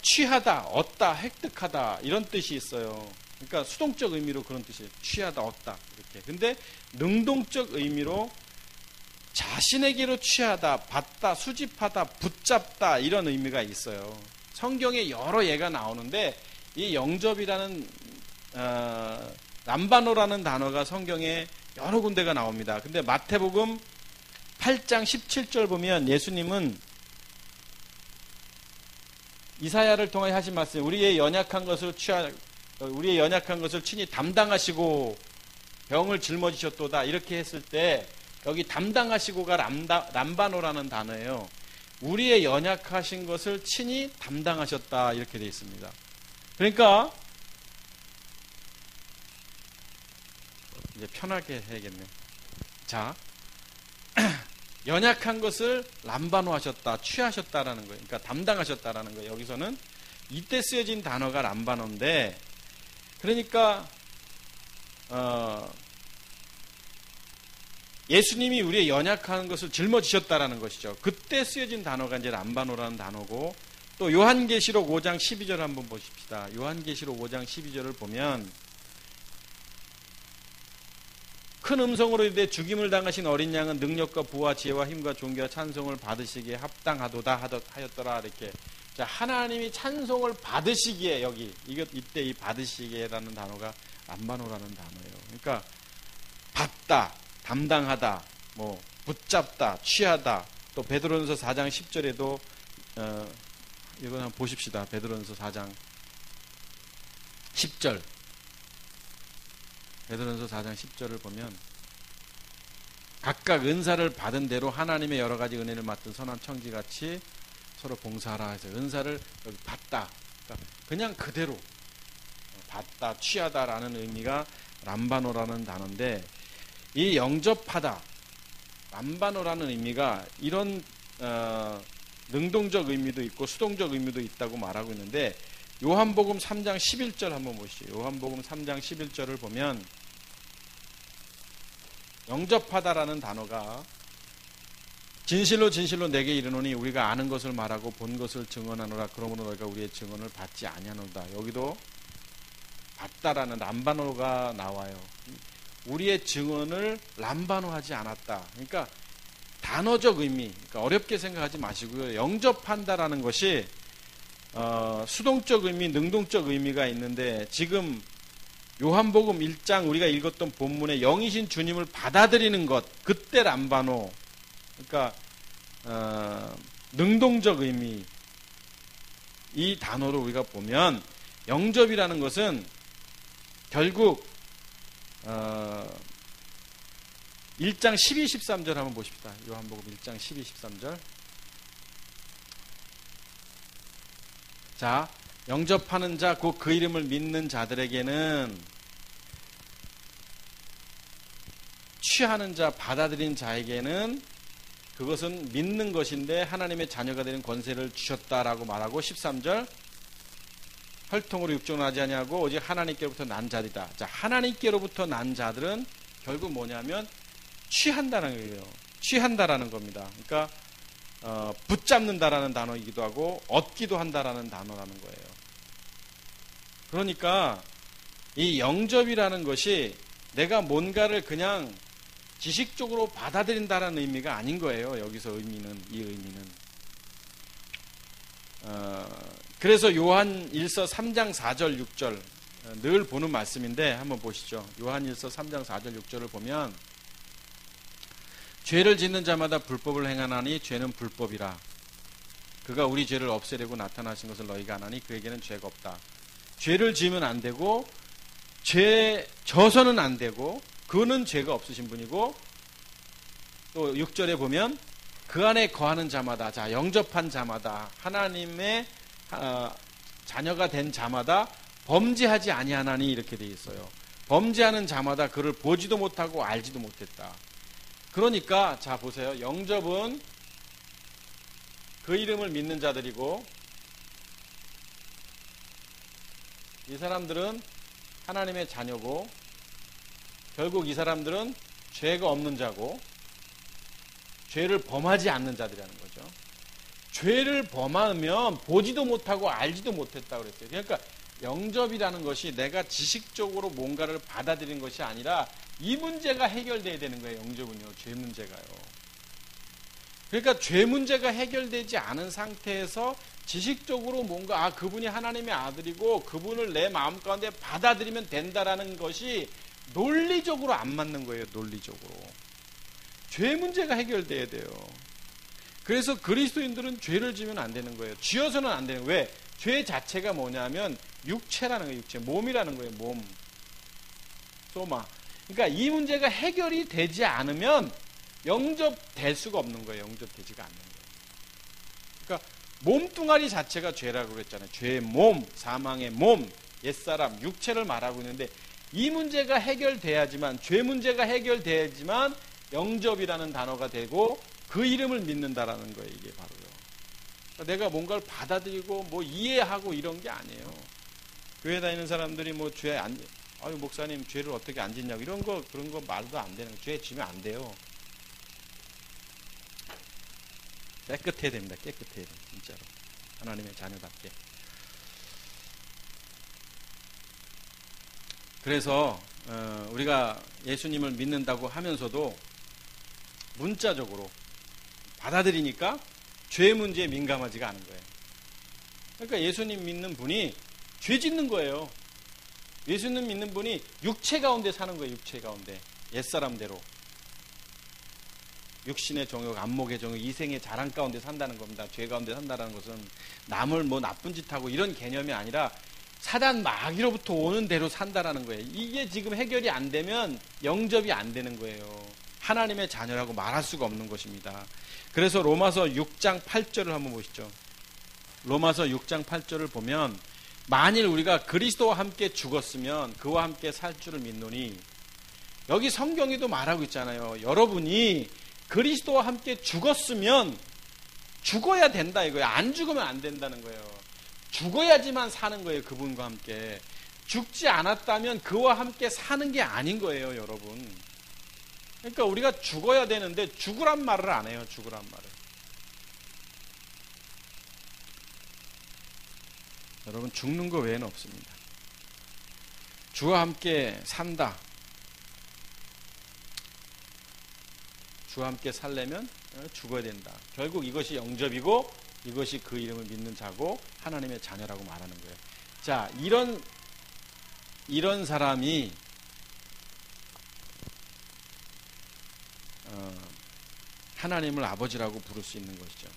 취하다, 얻다, 획득하다 이런 뜻이 있어요. 그러니까 수동적 의미로 그런 뜻이에요. 취하다, 얻다 이렇게. 근데 능동적 의미로 자신에게로 취하다, 받다, 수집하다, 붙잡다 이런 의미가 있어요. 성경에 여러 예가 나오는데 이 영접이라는 람바노라는 단어가 성경에 여러 군데가 나옵니다. 근데 마태복음 8장 17절 보면 예수님은 이사야를 통해 하신 말씀, 우리의 연약한 것을 친히 담당하시고 병을 짊어지셨도다 이렇게 했을 때 여기 담당하시고가 람바노라는 단어예요. 우리의 연약하신 것을 친히 담당하셨다 이렇게 되어 있습니다. 그러니까 이제 편하게 해야겠네. 자, 연약한 것을 람바노 하셨다, 취하셨다라는 거예요. 그러니까 담당하셨다라는 거예요. 여기서는 이때 쓰여진 단어가 람바노인데, 그러니까 예수님이 우리의 연약한 것을 짊어지셨다라는 것이죠. 그때 쓰여진 단어가 이제 람바노라는 단어고, 또 요한계시록 5장 12절 한번 보십시다. 요한계시록 5장 12절을 보면 큰 음성으로 이르되 죽임을 당하신 어린 양은 능력과 부와 지혜와 힘과 존귀와 찬송을 받으시기에 합당하도다 하였더라 이렇게. 자, 하나님이 찬송을 받으시기에 이때 이 받으시기에라는 단어가 람바노라는 단어예요. 그러니까 받다, 담당하다, 뭐 붙잡다, 취하다. 또 베드로전서 4장 10절에도 이거 한번 보십시다. 베드로전서 4장 10절. 베드로전서 4장 10절을 보면 각각 은사를 받은 대로 하나님의 여러 가지 은혜를 맡은 선한 청지같이 서로 봉사하라 해서 은사를 여기 받다. 그러니까 그냥 그대로 받다, 취하다라는 의미가 람바노라는 단어인데, 이 영접하다, 람바노라는 의미가 이런 능동적 의미도 있고 수동적 의미도 있다고 말하고 있는데, 요한복음 3장 11절 한번 보시죠. 요한복음 3장 11절을 보면 영접하다라는 단어가 진실로 진실로 내게 이르노니 우리가 아는 것을 말하고 본 것을 증언하노라. 그러므로 너희가 우리의 증언을 받지 아니하노라. 여기도 받다라는 람바노가 나와요. 우리의 증언을 람바노하지 않았다. 그러니까 단어적 의미, 그러니까 어렵게 생각하지 마시고요. 영접한다라는 것이 수동적 의미, 능동적 의미가 있는데, 지금 요한복음 1장 우리가 읽었던 본문에 영이신 주님을 받아들이는 것, 그때 람바노, 그러니까 능동적 의미, 이 단어로 우리가 보면 영접이라는 것은 결국 1장 12, 13절 한번 보십시다. 요한복음 1장 12, 13절. 자, 영접하는 자, 곧 그 이름을 믿는 자들에게는, 취하는 자, 받아들인 자에게는 그것은 믿는 것인데 하나님의 자녀가 되는 권세를 주셨다라고 말하고, 13절 혈통으로 육정을 하지 아니하고 오직 하나님께로부터 난 자들이다. 자, 하나님께로부터 난 자들은 결국 뭐냐면 취한다는 거예요. 취한다라는 겁니다. 그러니까 붙잡는다라는 단어이기도 하고 얻기도 한다라는 단어라는 거예요. 그러니까 이 영접이라는 것이 내가 뭔가를 그냥 지식적으로 받아들인다라는 의미가 아닌 거예요. 여기서 이 의미는. 그래서 요한 1서 3장 4절 6절 늘 보는 말씀인데 한번 보시죠. 요한 1서 3장 4절 6절을 보면, 죄를 짓는 자마다 불법을 행하나니 죄는 불법이라. 그가 우리 죄를 없애려고 나타나신 것을 너희가 아나니 그에게는 죄가 없다. 죄를 지으면 안 되고 죄 져서는 안 되고 그는 죄가 없으신 분이고, 또 6절에 보면 그 안에 거하는 자마다, 자, 영접한 자마다, 하나님의 자녀가 된 자마다 범죄하지 아니하나니 이렇게 되어 있어요. 범죄하는 자마다 그를 보지도 못하고 알지도 못했다. 그러니까 자 보세요. 영접은 그 이름을 믿는 자들이고, 이 사람들은 하나님의 자녀고, 결국 이 사람들은 죄가 없는 자고 죄를 범하지 않는 자들이라는 거죠. 죄를 범하면 보지도 못하고 알지도 못했다고 그랬어요. 그러니까 영접이라는 것이 내가 지식적으로 뭔가를 받아들인 것이 아니라 이 문제가 해결돼야 되는 거예요. 영접은요. 죄 문제가요. 그러니까 죄 문제가 해결되지 않은 상태에서 지식적으로 뭔가 그분이 하나님의 아들이고 그분을 내 마음 가운데 받아들이면 된다라는 것이 논리적으로 안 맞는 거예요. 논리적으로. 죄 문제가 해결돼야 돼요. 그래서 그리스도인들은 죄를 지면 안 되는 거예요. 지어서는 안 되는 거예요. 왜? 죄 자체가 뭐냐면 육체라는 거예요. 육체. 몸이라는 거예요. 몸. 소마. 그러니까 이 문제가 해결이 되지 않으면 영접될 수가 없는 거예요. 영접되지가 않는 거예요. 그러니까 몸뚱아리 자체가 죄라고 그랬잖아요. 죄의 몸, 사망의 몸, 옛사람, 육체를 말하고 있는데 이 문제가 해결돼야지만, 죄 문제가 해결돼야지만 영접이라는 단어가 되고 그 이름을 믿는다라는 거예요. 이게 바로요. 그러니까 내가 뭔가를 받아들이고 뭐 이해하고 이런 게 아니에요. 교회 다니는 사람들이 뭐 죄 안, 아유 목사님 죄를 어떻게 안 짓냐고 이런 거 그런 거 말도 안 되는 거예요. 죄 지면 안 돼요. 깨끗해야 됩니다. 깨끗해야 돼요. 진짜로. 하나님의 자녀답게. 그래서 우리가 예수님을 믿는다고 하면서도 문자적으로 받아들이니까 죄 문제에 민감하지가 않은 거예요. 그러니까 예수님 믿는 분이 죄 짓는 거예요. 예수님 믿는 분이 육체 가운데 사는 거예요. 육체 가운데. 옛사람대로. 육신의 정욕, 안목의 정욕, 이생의 자랑 가운데 산다는 겁니다. 죄 가운데 산다는 것은 남을 뭐 나쁜 짓 하고 이런 개념이 아니라 사단 마귀로부터 오는 대로 산다라는 거예요. 이게 지금 해결이 안 되면 영접이 안 되는 거예요. 하나님의 자녀라고 말할 수가 없는 것입니다. 그래서 로마서 6장 8절을 한번 보시죠. 로마서 6장 8절을 보면 만일 우리가 그리스도와 함께 죽었으면 그와 함께 살 줄을 믿노니, 여기 성경에도 말하고 있잖아요. 여러분이 그리스도와 함께 죽었으면 죽어야 된다 이거예요. 안 죽으면 안 된다는 거예요. 죽어야지만 사는 거예요. 그분과 함께. 죽지 않았다면 그와 함께 사는 게 아닌 거예요. 여러분. 그러니까 우리가 죽어야 되는데 죽으란 말을 안 해요. 죽으란 말을. 여러분 죽는 거 외에는 없습니다. 주와 함께 산다. 주와 함께 살려면 죽어야 된다. 결국 이것이 영접이고 이것이 그 이름을 믿는 자고 하나님의 자녀라고 말하는 거예요. 자, 이런 사람이 하나님을 아버지라고 부를 수 있는 것이죠.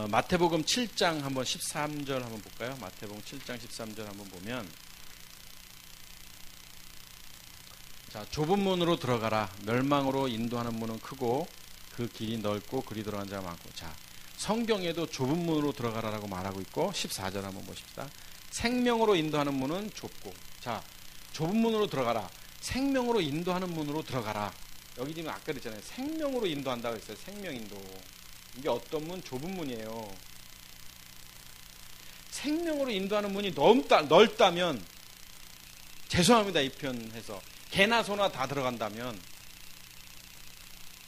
마태복음 7장 한번 13절 한번 볼까요? 마태복음 7장 13절 한번 보면, 자, 좁은 문으로 들어가라. 멸망으로 인도하는 문은 크고 그 길이 넓고 그리 들어간 자가 많고. 자, 성경에도 좁은 문으로 들어가라라고 말하고 있고 14절 한번 보십시다. 생명으로 인도하는 문은 좁고. 자, 좁은 문으로 들어가라. 생명으로 인도하는 문으로 들어가라. 여기 지금 아까 그랬잖아요. 생명으로 인도한다고 했어요. 생명 인도. 이게 어떤 문? 좁은 문이에요. 생명으로 인도하는 문이 넓다면, 죄송합니다 이 표현해서, 개나 소나 다 들어간다면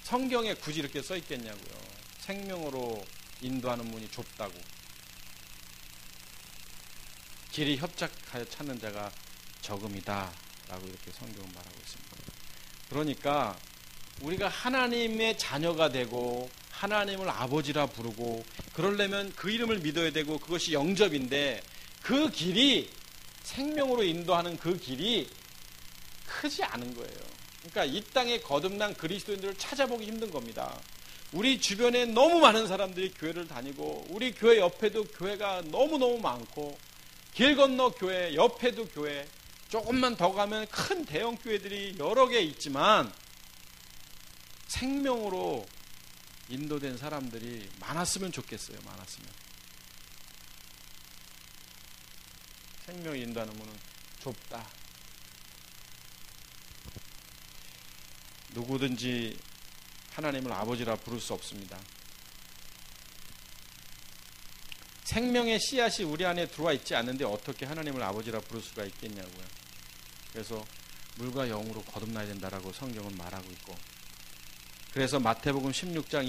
성경에 굳이 이렇게 써 있겠냐고요. 생명으로 인도하는 문이 좁다고. 길이 협착하여 찾는 자가 적음이다 라고 이렇게 성경은 말하고 있습니다. 그러니까 우리가 하나님의 자녀가 되고 하나님을 아버지라 부르고 그러려면 그 이름을 믿어야 되고 그것이 영접인데, 그 길이, 생명으로 인도하는 그 길이 크지 않은 거예요. 그러니까 이 땅에 거듭난 그리스도인들을 찾아보기 힘든 겁니다. 우리 주변에 너무 많은 사람들이 교회를 다니고 우리 교회 옆에도 교회가 너무너무 많고 길 건너 교회, 옆에도 교회, 조금만 더 가면 큰 대형 교회들이 여러 개 있지만 생명으로 인도된 사람들이 많았으면 좋겠어요. 많았으면. 생명을 인도하는 문은 좁다. 누구든지 하나님을 아버지라 부를 수 없습니다. 생명의 씨앗이 우리 안에 들어와 있지 않는데 어떻게 하나님을 아버지라 부를 수가 있겠냐고요. 그래서 물과 영으로 거듭나야 된다라고 성경은 말하고 있고, 그래서 마태복음 16장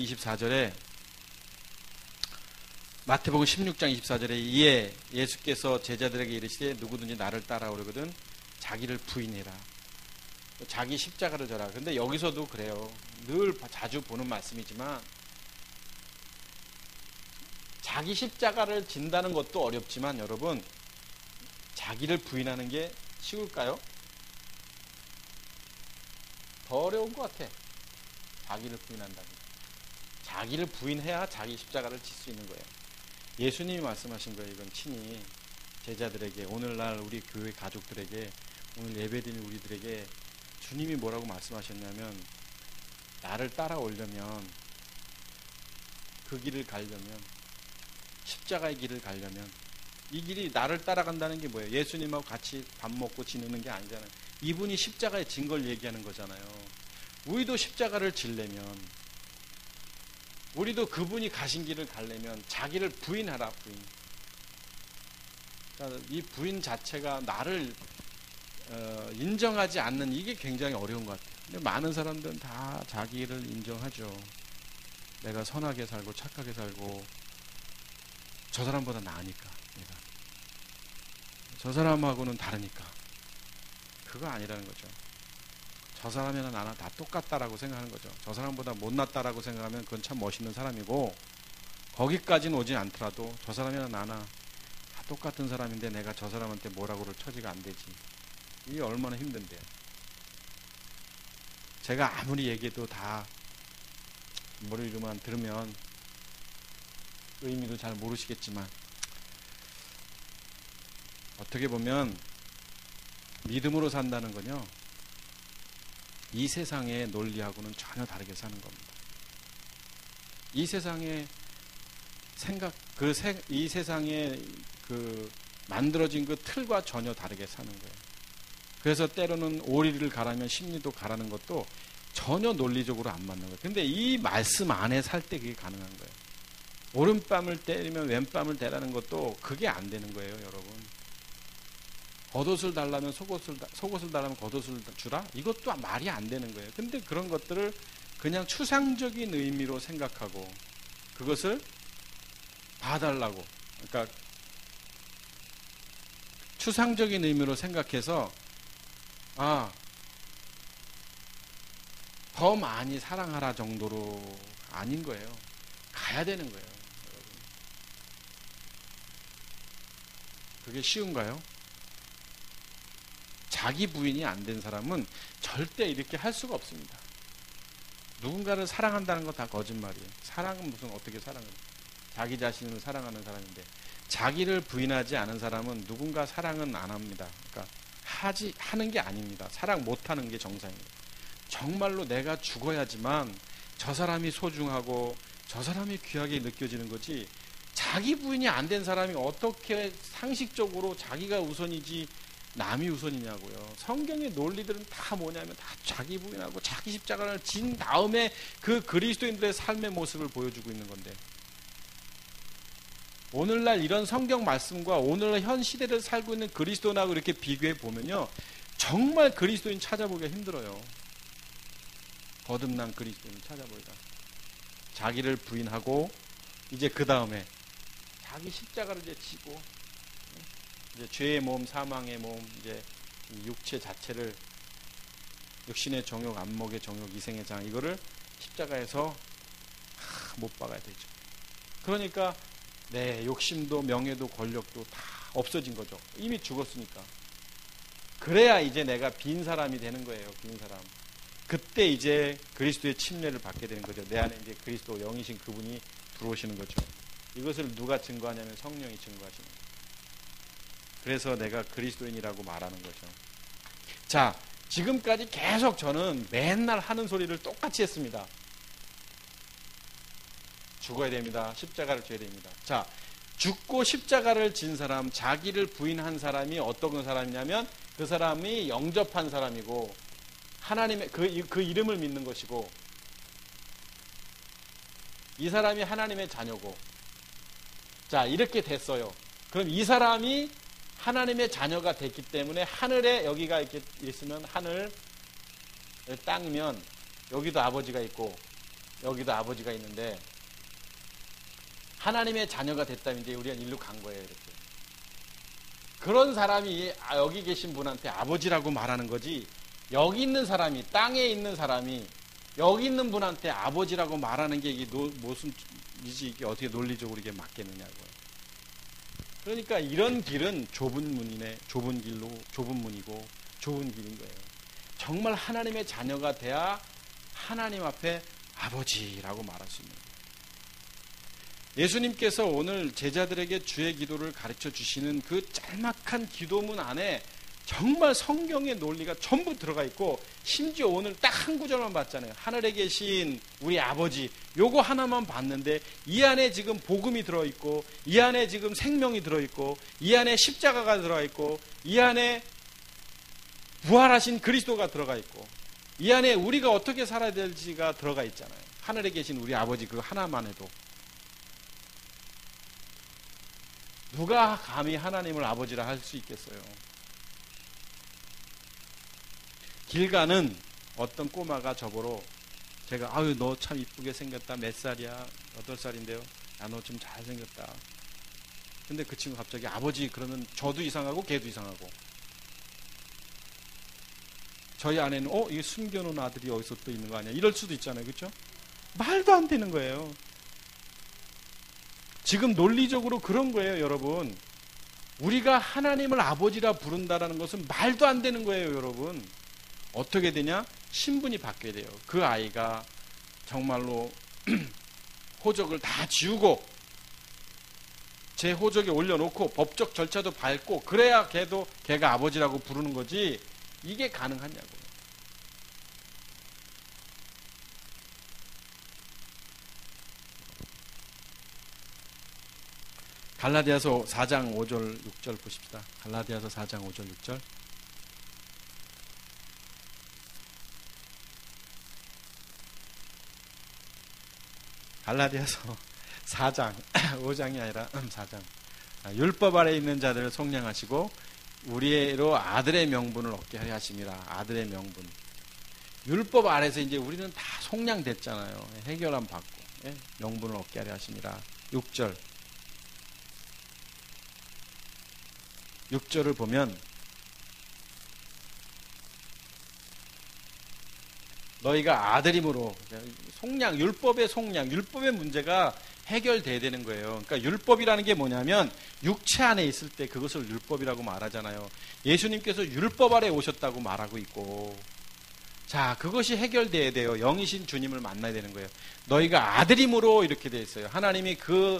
24절에 이에 예수께서 제자들에게 이르시되 누구든지 나를 따라오려거든 자기를 부인해라. 자기 십자가를 져라. 근데 여기서도 그래요. 늘 자주 보는 말씀이지만 자기 십자가를 진다는 것도 어렵지만 여러분, 자기를 부인하는 게 쉬울까요? 더 어려운 것 같아. 자기를 부인한다는 거. 자기를 부인해야 자기 십자가를 질 수 있는 거예요. 예수님이 말씀하신 거예요. 이건 친히 제자들에게, 오늘날 우리 교회 가족들에게, 오늘 예배드리는 우리들에게 주님이 뭐라고 말씀하셨냐면, 나를 따라오려면, 그 길을 가려면, 십자가의 길을 가려면, 이 길이 나를 따라간다는 게 뭐예요? 예수님하고 같이 밥 먹고 지내는 게 아니잖아요. 이분이 십자가에 진 걸 얘기하는 거잖아요. 우리도 십자가를 지려면, 우리도 그분이 가신 길을 가려면 자기를 부인하라. 부인. 그러니까 이 부인 자체가 나를 인정하지 않는, 이게 굉장히 어려운 것 같아요. 근데 많은 사람들은 다 자기를 인정하죠. 내가 선하게 살고 착하게 살고 저 사람보다 나으니까, 내가 저 사람하고는 다르니까. 그거 아니라는 거죠. 저 사람이나 나나 다 똑같다라고 생각하는 거죠. 저 사람보다 못났다라고 생각하면 그건 참 멋있는 사람이고, 거기까지는 오진 않더라도 저 사람이나 나나 다 똑같은 사람인데 내가 저 사람한테 뭐라고 그럴 처지가 안 되지. 이게 얼마나 힘든데요. 제가 아무리 얘기해도 다 머리로만 들으면 의미도 잘 모르시겠지만, 어떻게 보면 믿음으로 산다는 건요, 이 세상의 논리하고는 전혀 다르게 사는 겁니다. 이 세상의 생각, 이 세상의 만들어진 그 틀과 전혀 다르게 사는 거예요. 그래서 때로는 오리를 가라면 십리도 가라는 것도 전혀 논리적으로 안 맞는 거예요. 근데 이 말씀 안에 살 때 그게 가능한 거예요. 오른뺨을 때리면 왼뺨을 대라는 것도 그게 안 되는 거예요, 여러분. 겉옷을 달라면 속옷을 달라면 겉옷을 주라? 이것도 말이 안 되는 거예요. 근데 그런 것들을 그냥 추상적인 의미로 생각하고 그것을 봐달라고, 그러니까 추상적인 의미로 생각해서 더 많이 사랑하라 정도로 아닌 거예요. 가야 되는 거예요, 여러분. 그게 쉬운가요? 자기 부인이 안 된 사람은 절대 이렇게 할 수가 없습니다. 누군가를 사랑한다는 건 다 거짓말이에요. 사랑은 무슨 어떻게 사랑을, 자기 자신을 사랑하는 사람인데, 자기를 부인하지 않은 사람은 누군가 사랑은 안 합니다. 그러니까 하는 게 아닙니다. 사랑 못하는 게 정상이에요. 정말로 내가 죽어야지만 저 사람이 소중하고 저 사람이 귀하게 느껴지는 거지, 자기 부인이 안 된 사람이 어떻게 상식적으로 자기가 우선이지 남이 우선이냐고요. 성경의 논리들은 다 뭐냐면 다 자기 부인하고 자기 십자가를 진 다음에 그 그리스도인들의 삶의 모습을 보여주고 있는 건데, 오늘날 이런 성경 말씀과 오늘날 현 시대를 살고 있는 그리스도인하고 이렇게 비교해 보면요, 정말 그리스도인 찾아보기가 힘들어요. 거듭난 그리스도인 찾아보기가. 자기를 부인하고 이제 그 다음에 자기 십자가를 이제 지고, 이제 죄의 몸, 사망의 몸, 이제 육체 자체를, 육신의 정욕, 안목의 정욕, 이생의 장, 이거를 십자가에서 못 박아야 되죠. 그러니까 내 욕심도 명예도 권력도 다 없어진 거죠. 이미 죽었으니까. 그래야 이제 내가 빈 사람이 되는 거예요. 빈 사람. 그때 이제 그리스도의 침례를 받게 되는 거죠. 내 안에 이제 그리스도 영이신 그분이 들어오시는 거죠. 이것을 누가 증거하냐면 성령이 증거하시는 거예요. 그래서 내가 그리스도인이라고 말하는 거죠. 자, 지금까지 계속 저는 맨날 하는 소리를 똑같이 했습니다. 죽어야 됩니다. 십자가를 져야 됩니다. 자, 죽고 십자가를 진 사람, 자기를 부인한 사람이 어떤 사람이냐면 그 사람이 영접한 사람이고, 하나님의 그 이름을 믿는 것이고, 이 사람이 하나님의 자녀고. 자, 이렇게 됐어요. 그럼 이 사람이 하나님의 자녀가 됐기 때문에, 하늘에 여기가 이렇게 있으면 하늘, 땅이면 여기도 아버지가 있고, 여기도 아버지가 있는데 하나님의 자녀가 됐다면 이제 우리가 일로 간 거예요. 이렇게. 그런 사람이 여기 계신 분한테 아버지라고 말하는 거지, 여기 있는 사람이, 땅에 있는 사람이 여기 있는 분한테 아버지라고 말하는 게 이게 무슨 이게 어떻게 논리적으로 이게 맞겠느냐고요. 그러니까 이런 길은 좁은 문이네, 좁은 길로, 좁은 문이고 좁은 길인 거예요. 정말 하나님의 자녀가 돼야 하나님 앞에 아버지라고 말할 수 있는 거예요. 예수님께서 오늘 제자들에게 주의 기도를 가르쳐 주시는 그 짤막한 기도문 안에 정말 성경의 논리가 전부 들어가 있고, 심지어 오늘 딱 한 구절만 봤잖아요. 하늘에 계신 우리 아버지, 요거 하나만 봤는데 이 안에 지금 복음이 들어있고, 이 안에 지금 생명이 들어있고, 이 안에 십자가가 들어있고, 이 안에 부활하신 그리스도가 들어가 있고, 이 안에 우리가 어떻게 살아야 될지가 들어가 있잖아요. 하늘에 계신 우리 아버지 그거 하나만 해도. 누가 감히 하나님을 아버지라 할 수 있겠어요? 길 가는 어떤 꼬마가 저보러, 제가 아유 너 참 이쁘게 생겼다, 몇 살이야? 8살인데요. 야 너 좀 잘생겼다. 근데 그 친구 갑자기 아버지 그러면 저도 이상하고 걔도 이상하고, 저희 아내는 이게 숨겨놓은 아들이 어디서 또 있는 거 아니야? 이럴 수도 있잖아요. 그렇죠? 말도 안 되는 거예요. 지금 논리적으로 그런 거예요, 여러분. 우리가 하나님을 아버지라 부른다라는 것은 말도 안 되는 거예요, 여러분. 어떻게 되냐? 신분이 바뀌어야 돼요. 그 아이가 정말로 호적을 다 지우고 제 호적에 올려놓고 법적 절차도 밟고 그래야 걔가 아버지라고 부르는 거지, 이게 가능하냐고요. 갈라디아서 4장 5절 6절 보십시다. 갈라디아서 4장 5절 6절. 갈라디아서 4장 5장이 아니라 4장. 율법 아래 있는 자들을 속량하시고 우리로 아들의 명분을 얻게 하려 하심이라. 아들의 명분. 율법 아래서 이제 우리는 다 속량됐잖아요. 해결함 받고 명분을 얻게 하려 하심이라. 6절. 6절을 보면 너희가 아들임으로, 속량, 율법의 속량, 율법의 문제가 해결돼야 되는 거예요. 그러니까 율법이라는 게 뭐냐면 육체 안에 있을 때 그것을 율법이라고 말하잖아요. 예수님께서 율법 아래 오셨다고 말하고 있고, 자, 그것이 해결돼야 돼요. 영이신 주님을 만나야 되는 거예요. 너희가 아들임으로 이렇게 돼 있어요. 하나님이 그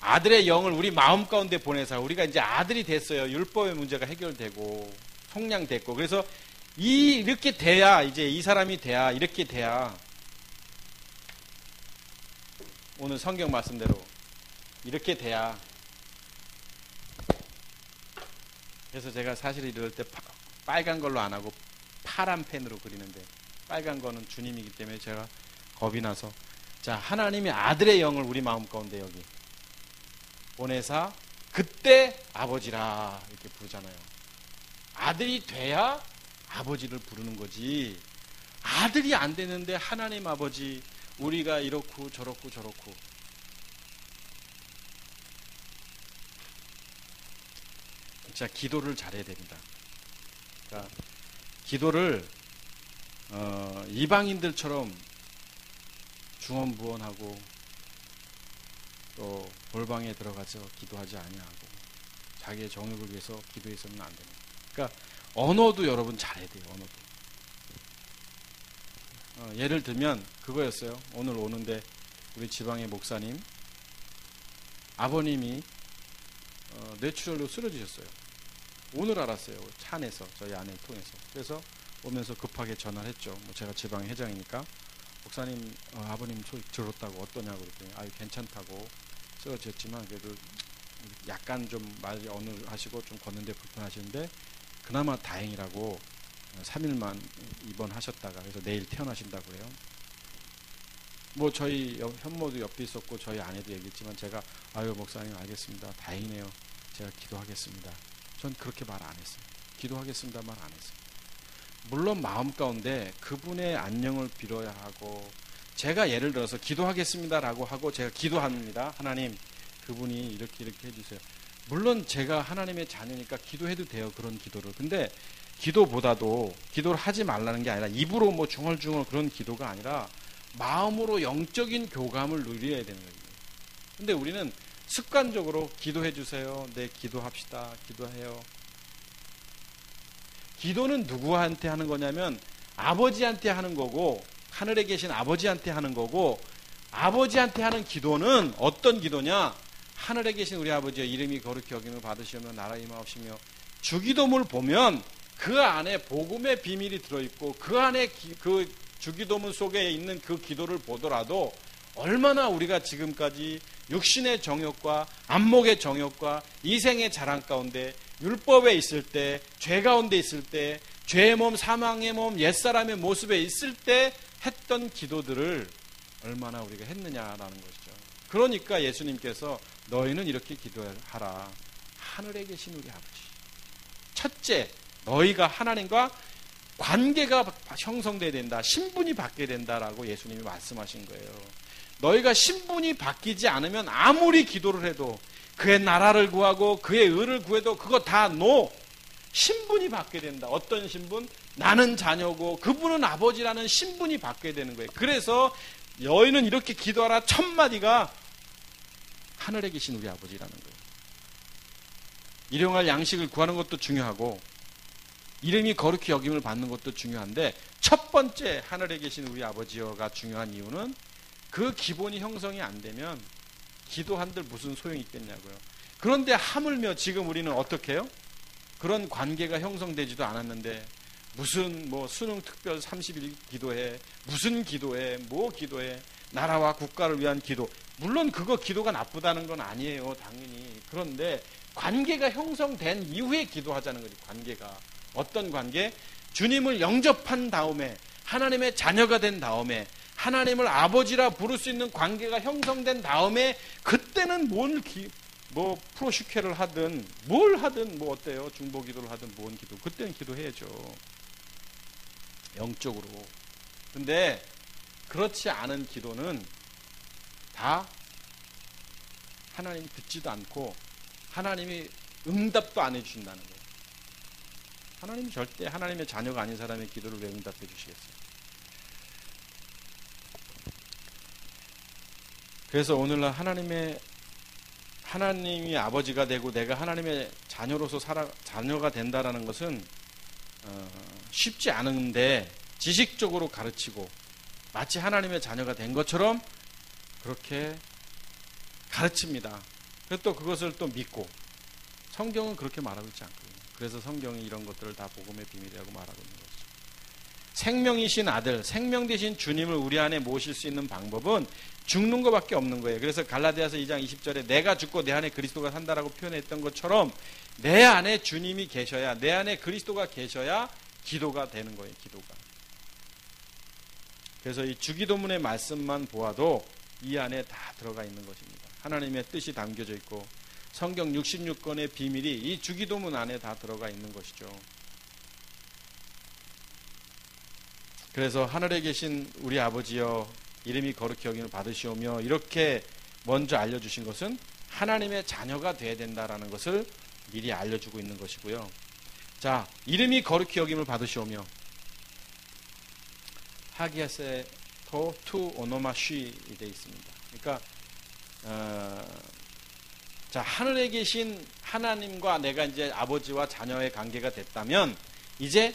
아들의 영을 우리 마음 가운데 보내서 우리가 이제 아들이 됐어요. 율법의 문제가 해결되고 속량됐고, 그래서 이렇게 돼야, 이제 이 사람이 돼야, 이렇게 돼야 오늘 성경 말씀대로 이렇게 돼야. 그래서 제가 사실 이럴 때 빨간 걸로 안 하고 파란 펜으로 그리는데, 빨간 거는 주님이기 때문에 제가 겁이 나서, 자, 하나님이 아들의 영을 우리 마음 가운데 여기 보내사 그때 아버지라 이렇게 부르잖아요. 아들이 돼야 아버지를 부르는 거지, 아들이 안 되는데 하나님 아버지, 우리가 이렇고 저렇고 저렇고. 자, 기도를 잘해야 됩니다. 그러니까 기도를 이방인들처럼 중언부언하고 또 골방에 들어가서 기도하지 아니하고 자기의 정욕을 위해서 기도해서는 안 됩니다. 그러니까 언어도 여러분 잘해야 돼요. 언어도. 예를 들면 그거였어요. 오늘 오는데 우리 지방의 목사님 아버님이 뇌출혈로 쓰러지셨어요. 오늘 알았어요. 차 안에서, 저희 아내를 통해서. 그래서 오면서 급하게 전화를 했죠. 제가 지방 회장이니까, 목사님 아버님 소식 들었다고 어떠냐고 그랬더니 아유 괜찮다고, 쓰러졌지만 그래도 약간 좀 말이 어눌하시고 좀 걷는데 불편하시는데 그나마 다행이라고 3일만 입원하셨다가 그래서 내일 퇴원하신다고 해요. 저희 현모도 옆에 있었고 저희 아내도 얘기했지만 제가 아유 목사님 알겠습니다, 다행이네요, 제가 기도하겠습니다, 전 그렇게 말 안 했어요. 기도하겠습니다 말 안 했어요. 물론 마음 가운데 그분의 안녕을 빌어야 하고 제가 예를 들어서 기도하겠습니다라고 하고 제가 기도합니다. 하나님, 그분이 이렇게 해주세요. 물론 제가 하나님의 자녀니까 기도해도 돼요. 그런 기도를. 근데 기도보다도 기도를 하지 말라는 게 아니라 입으로 뭐 중얼중얼 그런 기도가 아니라 마음으로 영적인 교감을 누려야 되는 거예요. 근데 우리는 습관적으로 기도해 주세요. 네, 기도합시다. 기도해요. 기도는 누구한테 하는 거냐면 아버지한테 하는 거고, 하늘에 계신 아버지한테 하는 거고, 아버지한테 하는 기도는 어떤 기도냐? 하늘에 계신 우리 아버지여, 이름이 거룩히 여김을 받으시며 나라 임하옵시며. 주기도문을 보면 그 안에 복음의 비밀이 들어있고, 그 안에 그 주기도문 속에 있는 그 기도를 보더라도 얼마나 우리가 지금까지 육신의 정욕과 안목의 정욕과 이생의 자랑 가운데, 율법에 있을 때, 죄 가운데 있을 때, 죄의 몸, 사망의 몸, 옛사람의 모습에 있을 때 했던 기도들을 얼마나 우리가 했느냐라는 것이죠. 그러니까 예수님께서 너희는 이렇게 기도하라. 하늘에 계신 우리 아버지. 첫째, 너희가 하나님과 관계가 형성돼야 된다. 신분이 바뀌어야 된다라고 예수님이 말씀하신 거예요. 너희가 신분이 바뀌지 않으면 아무리 기도를 해도, 그의 나라를 구하고 그의 의를 구해도 그거 다 노. 신분이 바뀌어야 된다. 어떤 신분? 나는 자녀고 그분은 아버지라는 신분이 바뀌어야 되는 거예요. 그래서 너희는 이렇게 기도하라 첫 마디가 하늘에 계신 우리 아버지라는 거예요. 일용할 양식을 구하는 것도 중요하고 이름이 거룩히 여김을 받는 것도 중요한데, 첫 번째 하늘에 계신 우리 아버지여가 중요한 이유는 그 기본이 형성이 안 되면 기도한들 무슨 소용이 있겠냐고요. 그런데 하물며 지금 우리는 어떻게 해요? 그런 관계가 형성되지도 않았는데 무슨 뭐 수능 특별 30일 기도해, 무슨 기도해, 뭐 기도해, 나라와 국가를 위한 기도. 물론 그거 기도가 나쁘다는 건 아니에요, 당연히. 그런데 관계가 형성된 이후에 기도하자는 거지. 관계가 어떤 관계? 주님을 영접한 다음에, 하나님의 자녀가 된 다음에, 하나님을 아버지라 부를 수 있는 관계가 형성된 다음에, 그때는 뭐 프로슈케를 하든 뭘 하든 뭐 어때요? 중보기도를 하든 뭔 기도, 그때는 기도해야죠, 영적으로. 근데 그렇지 않은 기도는 다 하나님이 듣지도 않고 하나님이 응답도 안 해주신다는 거예요. 하나님이 절대 하나님의 자녀가 아닌 사람의 기도를 왜 응답해 주시겠어요? 그래서 오늘날 하나님이 아버지가 되고 내가 하나님의 자녀로서 자녀가 된다라는 것은 쉽지 않은데, 지식적으로 가르치고 마치 하나님의 자녀가 된 것처럼 그렇게 가르칩니다. 그래서 또 그것을 또 믿고, 성경은 그렇게 말하고 있지 않거든요. 그래서 성경이 이런 것들을 다 복음의 비밀이라고 말하고 있는 거죠. 생명이신 아들, 생명 되신 주님을 우리 안에 모실 수 있는 방법은 죽는 것밖에 없는 거예요. 그래서 갈라디아서 2장 20절에 내가 죽고 내 안에 그리스도가 산다라고 표현했던 것처럼, 내 안에 주님이 계셔야, 내 안에 그리스도가 계셔야 기도가 되는 거예요. 기도가. 그래서 이 주기도문의 말씀만 보아도 이 안에 다 들어가 있는 것입니다. 하나님의 뜻이 담겨져 있고 성경 66권의 비밀이 이 주기도문 안에 다 들어가 있는 것이죠. 그래서 하늘에 계신 우리 아버지여, 이름이 거룩히 여김을 받으시오며, 이렇게 먼저 알려주신 것은 하나님의 자녀가 되어야 된다라는 것을 미리 알려주고 있는 것이고요. 자, 이름이 거룩히 여김을 받으시오며, 하기야세 토투 오노마쉬 되어 있습니다. 그러니까 자, 하늘에 계신 하나님과 내가 이제 아버지와 자녀의 관계가 됐다면, 이제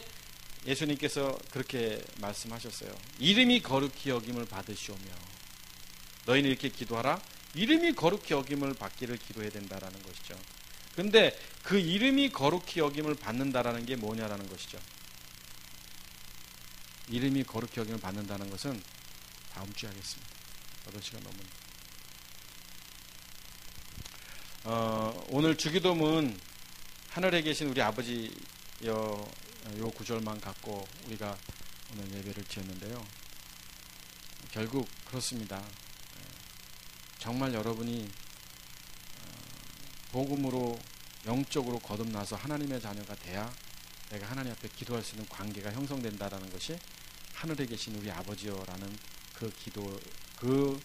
예수님께서 그렇게 말씀하셨어요. 이름이 거룩히 여김을 받으시오며. 너희는 이렇게 기도하라. 이름이 거룩히 여김을 받기를 기도해야 된다라는 것이죠. 그런데 그 이름이 거룩히 여김을 받는다라는 게 뭐냐라는 것이죠. 이름이 거룩히 여김을 받는다는 것은 다음 주에 하겠습니다. 8시간 넘은. 오늘 주기도문 하늘에 계신 우리 아버지 요 구절만 갖고 우리가 오늘 예배를 드렸는데요. 결국 그렇습니다. 정말 여러분이 복음으로 영적으로 거듭나서 하나님의 자녀가 돼야 내가 하나님 앞에 기도할 수 있는 관계가 형성된다라는 것이 하늘에 계신 우리 아버지여라는 그 기도, 그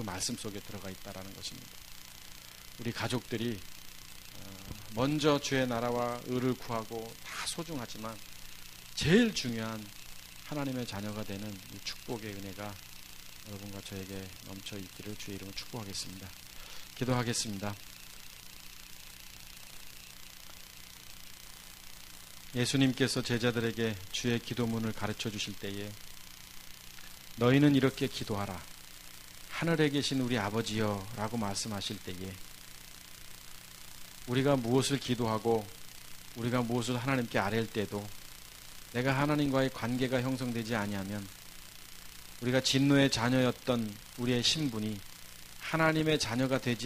말씀 속에 들어가 있다라는 것입니다. 우리 가족들이 먼저 주의 나라와 의를 구하고 다 소중하지만 제일 중요한 하나님의 자녀가 되는 이 축복의 은혜가 여러분과 저에게 넘쳐 있기를 주의 이름으로 축복하겠습니다. 기도하겠습니다. 예수님께서 제자들에게 주의 기도문을 가르쳐 주실 때에 너희는 이렇게 기도하라. 하늘에 계신 우리 아버지여 라고 말씀하실 때에 우리가 무엇을 기도하고 우리가 무엇을 하나님께 아뢰을 때도 내가 하나님과의 관계가 형성되지 아니하면 우리가 진노의 자녀였던 우리의 신분이 하나님의 자녀가 되지